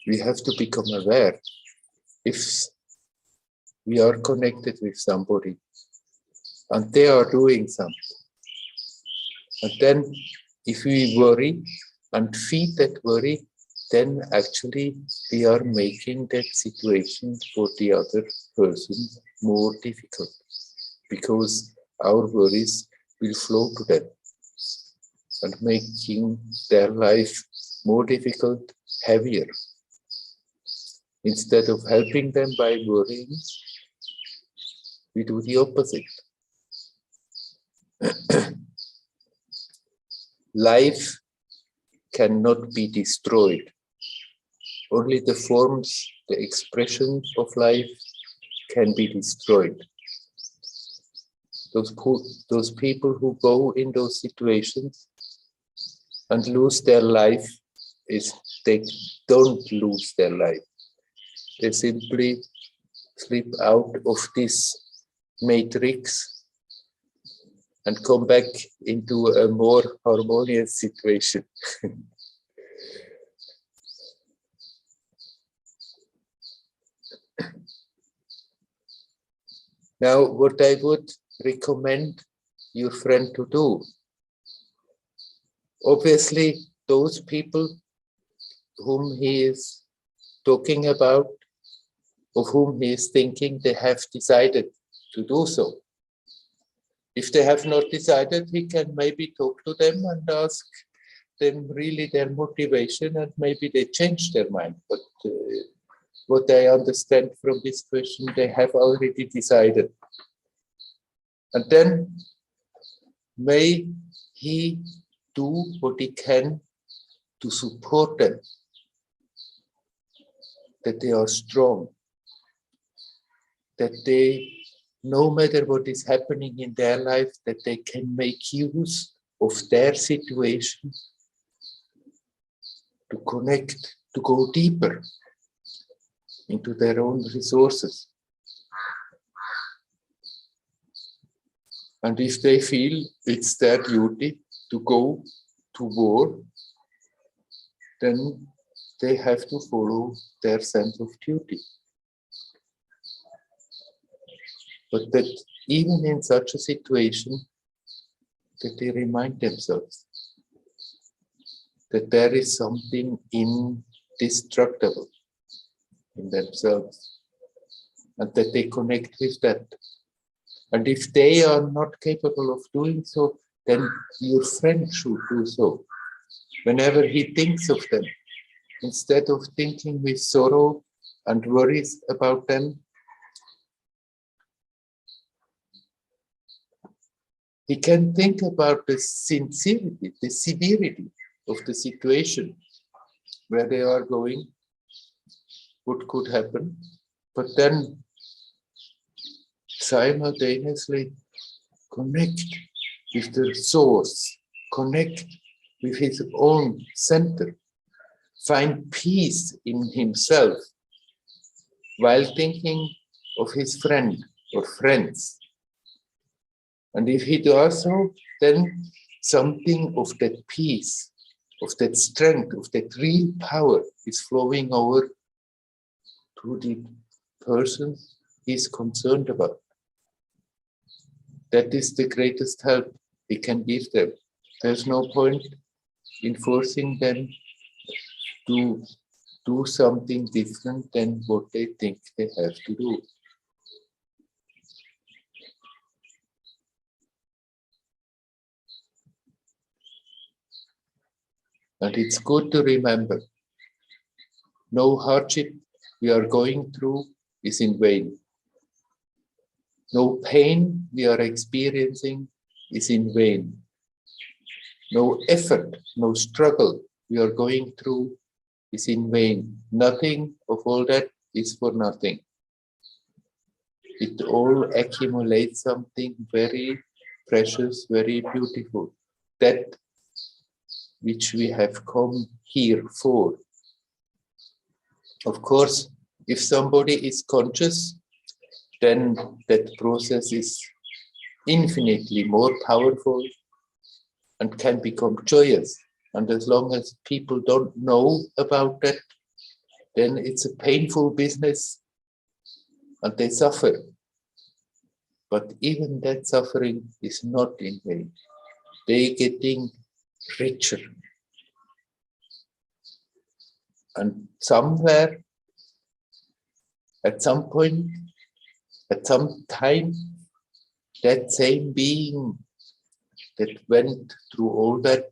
we have to become aware. If we are connected with somebody and they are doing something, and then if we worry and feed that worry, then actually we are making that situation for the other person more difficult, because our worries will flow to them and making their life more difficult, heavier. Instead of helping them by worrying, we do the opposite. Life cannot be destroyed. Only the forms, the expression of life can be destroyed. Those people who go in those situations and lose their life, they don't lose their life. They simply slip out of this matrix and come back into a more harmonious situation. Now, what I would recommend your friend to do, obviously, those people whom he is talking about, of whom he is thinking, they have decided to do so. If they have not decided, he can maybe talk to them and ask them really their motivation, and maybe they change their mind. But what I understand from this question, they have already decided. And then may he do what he can to support them, that they are strong, that they, no matter what is happening in their life, that they can make use of their situation to connect, to go deeper into their own resources. And if they feel it's their duty to go to war, then they have to follow their sense of duty. But that even in such a situation, that they remind themselves that there is something indestructible in themselves, and that they connect with that. And if they are not capable of doing so, then your friend should do so. Whenever he thinks of them, instead of thinking with sorrow and worries about them, he can think about the sincerity, the severity of the situation, where they are going, what could happen, but then simultaneously connect with the source, connect with his own center, find peace in himself while thinking of his friend or friends. And if he does so, then something of that peace, of that strength, of that real power is flowing over to the person he is concerned about. That is the greatest help we can give them. There's no point in forcing them to do something different than what they think they have to do. And it's good to remember, no hardship we are going through is in vain. No pain we are experiencing is in vain. No effort, no struggle we are going through is in vain. Nothing of all that is for nothing. it all accumulates something very precious, very beautiful. That which we have come here for. Of course, if somebody is conscious, then that process is infinitely more powerful and can become joyous. And as long as people don't know about that, then it's a painful business and they suffer. But even that suffering is not in vain. They're getting richer. And somewhere, at some point, at some time, that same being that went through all that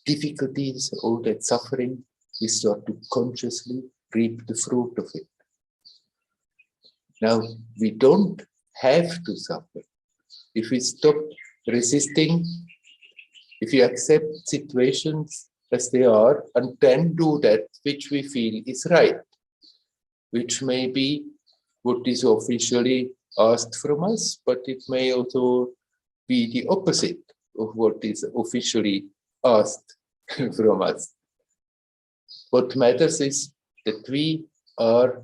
difficulties, all that suffering, we start to consciously reap the fruit of it. Now, we don't have to suffer. If we stop resisting, if you accept situations as they are, and then do that which we feel is right, which may be what is officially asked from us, but it may also be the opposite of what is officially asked from us. What matters is that we are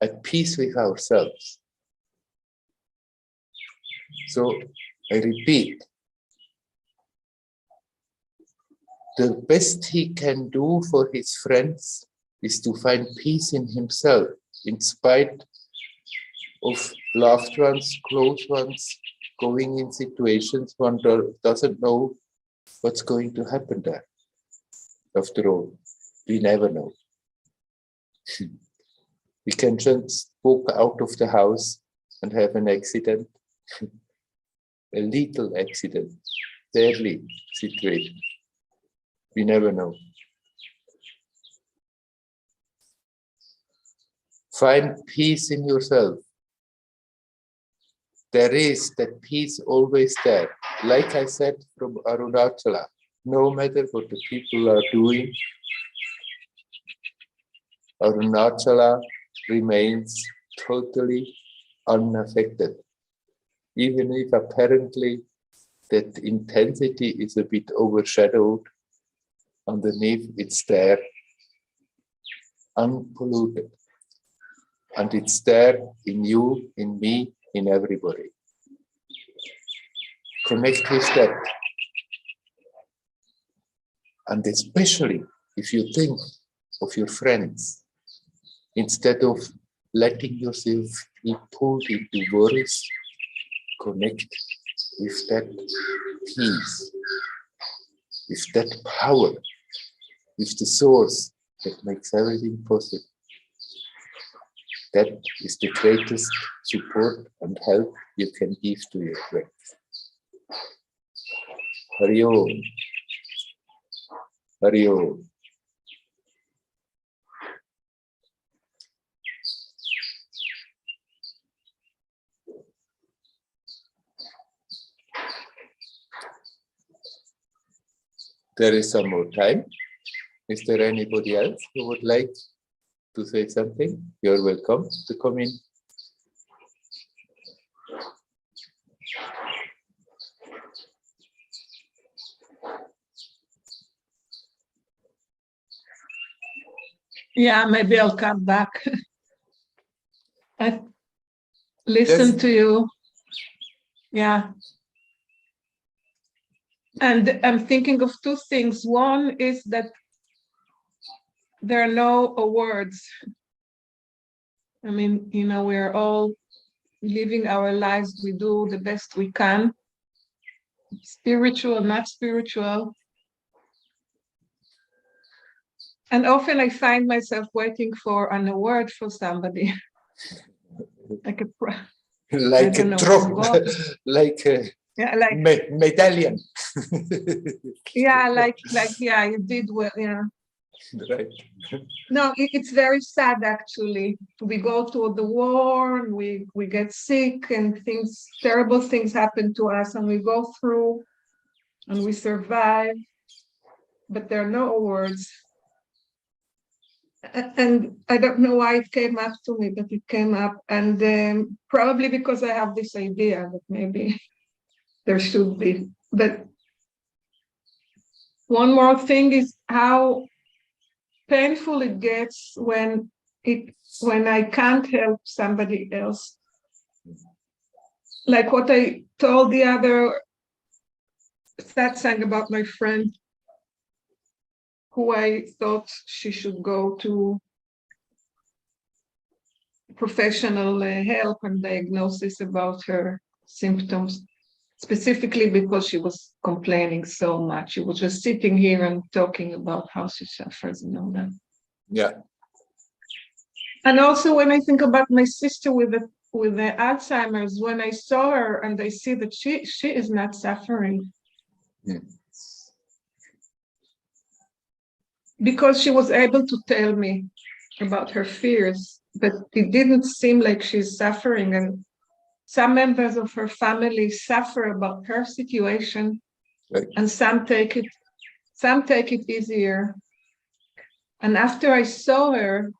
at peace with ourselves. So I repeat, the best he can do for his friends is to find peace in himself, in spite of loved ones, close ones, going in situations one doesn't know what's going to happen there. After all, we never know. We can just walk out of the house and have an accident, a little accident, deadly situation. We never know. Find peace in yourself. There is that peace always there. Like I said from Arunachala, no matter what the people are doing, Arunachala remains totally unaffected. Even if apparently that intensity is a bit overshadowed, underneath it's there, unpolluted. And it's there in you, in me, in everybody. Connect with that. And especially if you think of your friends, instead of letting yourself be pulled into worries, connect with that peace, with that power, with the source that makes everything possible. That is the greatest support and help you can give to your friends. Hari Om. Hari Om. There is some more time. Is there anybody else who would like to say something? You're welcome to come in. Yeah, maybe I'll come back. I listen to you. Yeah. And I'm thinking of two things. One is that there are no words. I mean, you know, we're all living our lives. We do the best we can. Spiritual, not spiritual. And often I find myself waiting for an award for somebody. Like a drop, like a yeah, like medallion. yeah, like yeah, you did well, yeah. Right. No, it's very sad actually. We go to the war and we get sick and terrible things happen to us and we go through and we survive, but there are no awards. and I don't know why it came up to me, but it came up, and probably because I have this idea that maybe there should be. But one more thing is how painful it gets when I can't help somebody else. Like what I told the other Satsang about my friend, who I thought she should go to professional help and diagnosis about her symptoms, specifically because she was complaining so much. She was just sitting here and talking about how she suffers and all that. Yeah. And also when I think about my sister with the Alzheimer's, when I saw her and I see that she is not suffering. Yeah. Because she was able to tell me about her fears, but it didn't seem like she's suffering. And some members of her family suffer about her situation, Right. and some take it easier. And after I saw her,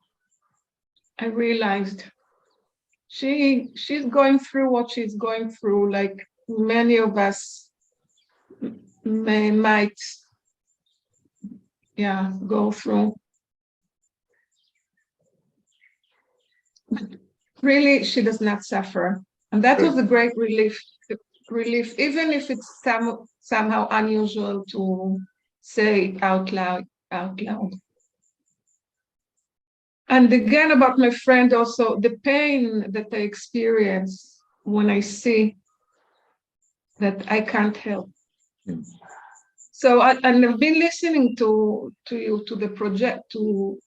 I realized she's going through what she's going through, like many of us might go through. Really, she does not suffer. And that was a great relief, even if it's somehow unusual to say out loud. And again, about my friend also, the pain that I experience when I see that I can't help. Mm. So and I've been listening to you, to the project, to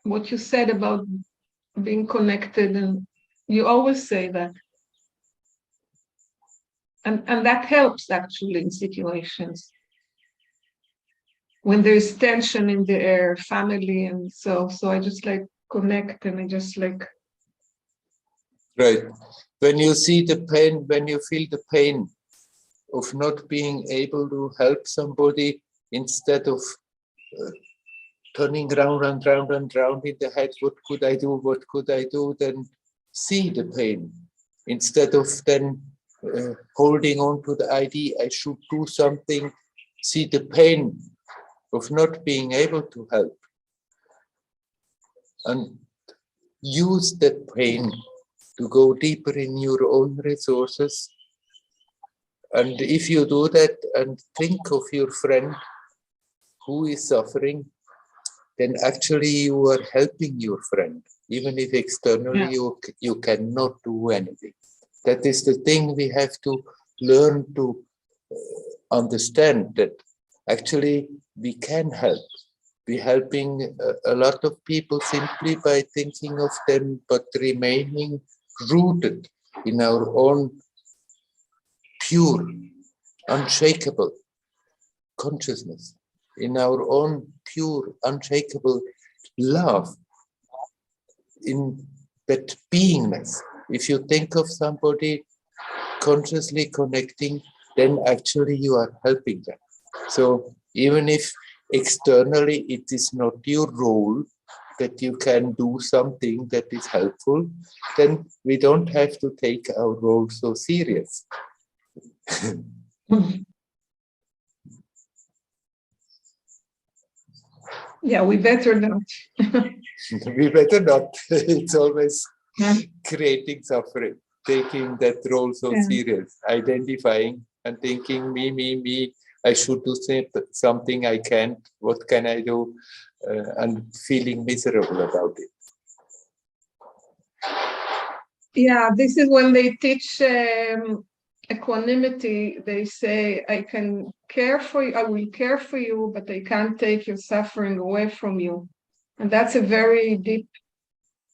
what you said about being connected, and you always say that. And that helps actually in situations when there's tension in the air, family, and so I just like connect, and I just like. Right. When you see the pain, when you feel the pain of not being able to help somebody, instead of turning round and round and round in the head, what could I do? What could I do? Then see the pain instead of then holding on to the idea I should do something. See the pain of not being able to help and use that pain to go deeper in your own resources. And if you do that and think of your friend who is suffering, then actually you are helping your friend, even if externally you cannot do anything. That is the thing we have to learn to understand, that actually we can help. We're helping a lot of people simply by thinking of them, but remaining rooted in our own pure, unshakable consciousness, in our own pure, unshakable love, in that beingness. If you think of somebody consciously connecting, then actually you are helping them. So even if externally it is not your role that you can do something that is helpful, then we don't have to take our role so serious. Yeah, we better not. We better not. It's always creating suffering, taking that role so serious, identifying and thinking me, I should do something I can't, what can I do, and feeling miserable about it. Yeah, this is when they teach equanimity. They say, I can care for you, I will care for you, but I can't take your suffering away from you. And that's a very deep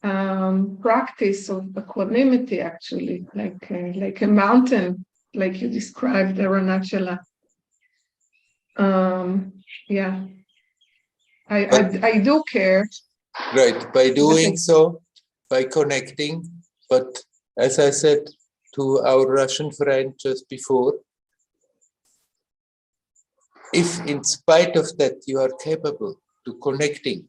practice of equanimity, actually, like a mountain, like you described, Arunachala. Yeah, I do care. Right, by doing so, by connecting, but as I said to our Russian friend just before, if in spite of that you are capable to connecting,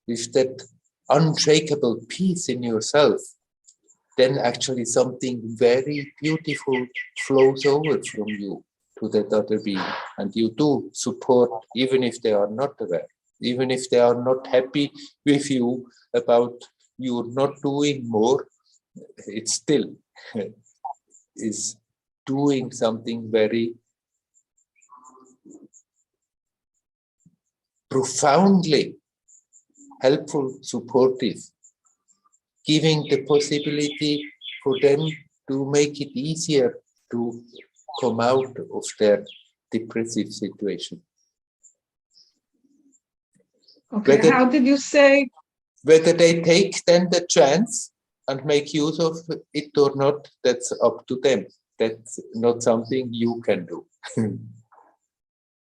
with that unshakable peace in yourself, then actually something very beautiful flows over from you to that other being. And you do support, even if they are not aware, even if they are not happy with you about you not doing more, it still is doing something very profoundly helpful, supportive, giving the possibility for them to make it easier to come out of their depressive situation. Okay, how did you say? Whether they take then the chance and make use of it or not, that's up to them. That's not something you can do.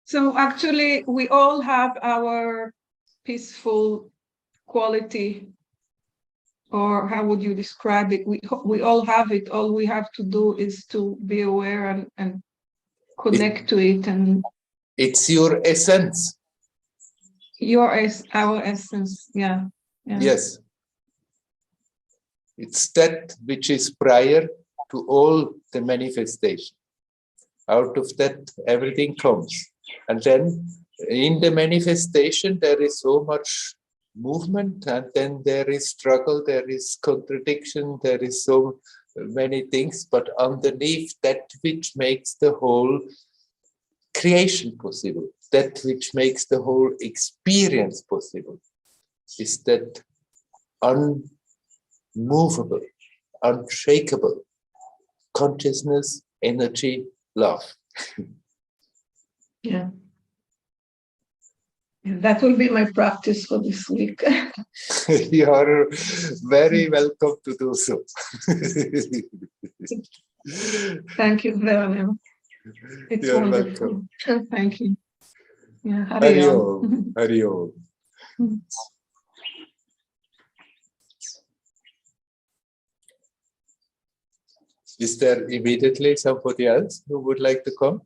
So actually, we all have our peaceful quality, or how would you describe it? We all have it. All we have to do is to be aware and connect to it. And it's your essence. Our essence, yeah. Yes. It's that which is prior to all the manifestation. Out of that, everything comes. And then in the manifestation, there is so much movement, and then there is struggle, there is contradiction, there is so many things, but underneath that which makes the whole creation possible, that which makes the whole experience possible, is that unmovable, unshakable consciousness, energy, love. Yeah. That will be my practice for this week. You are very welcome to do so. Thank you, Werner. It's You're wonderful. welcome. Thank you. Yeah, Hari Om. Hari Om. Is there immediately somebody else who would like to come?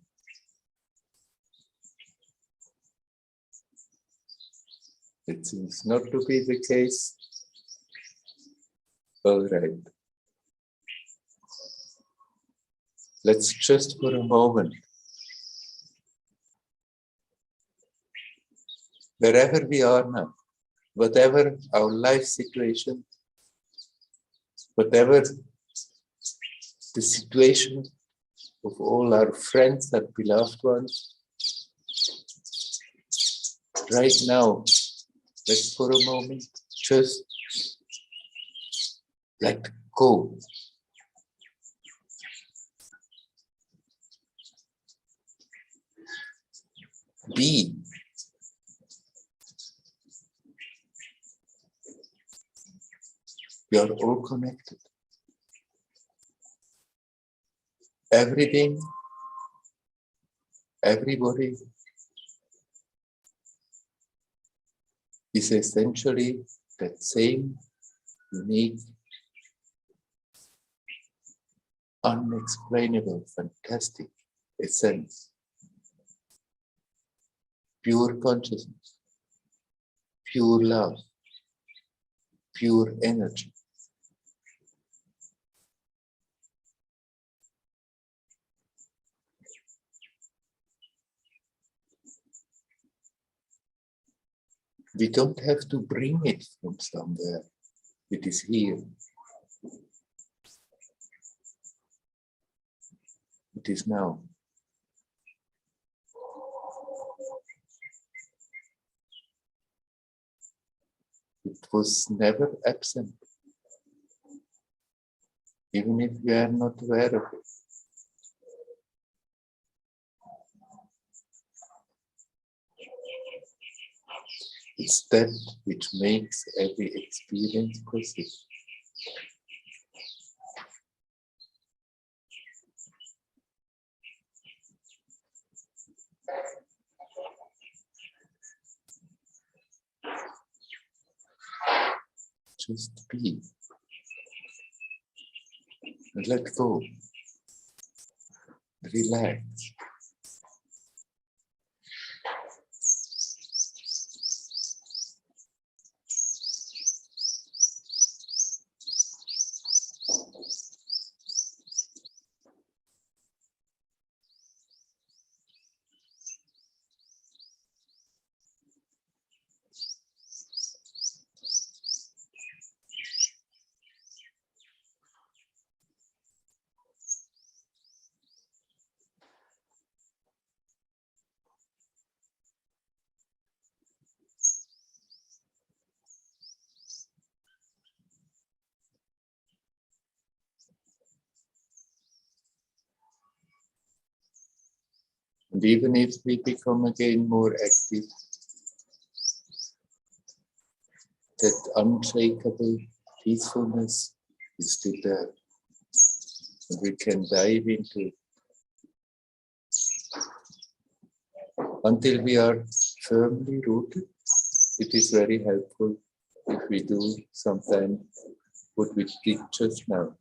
It seems not to be the case. All right. Let's just for a moment, wherever we are now, whatever our life situation, whatever the situation of all our friends and beloved ones, right now, let's for a moment just let go. Be. We are all connected. Everything, everybody is essentially that same unique, unexplainable, fantastic essence. Pure consciousness, pure love, pure energy. We don't have to bring it from somewhere. It is here. It is now. It was never absent, even if we are not aware of it. It's that which makes every experience possible. Just be and let go. Relax. And even if we become again more active, that unshakable peacefulness is still there. And we can dive into it. Until we are firmly rooted, it is very helpful if we do sometimes what we did just now.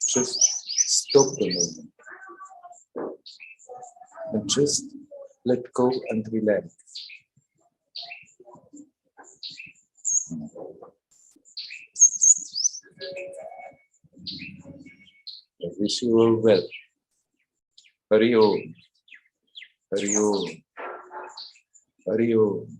Just stop a moment and just let go and relax. I wish you all well. Hari Om. Hari Om. Hari Om.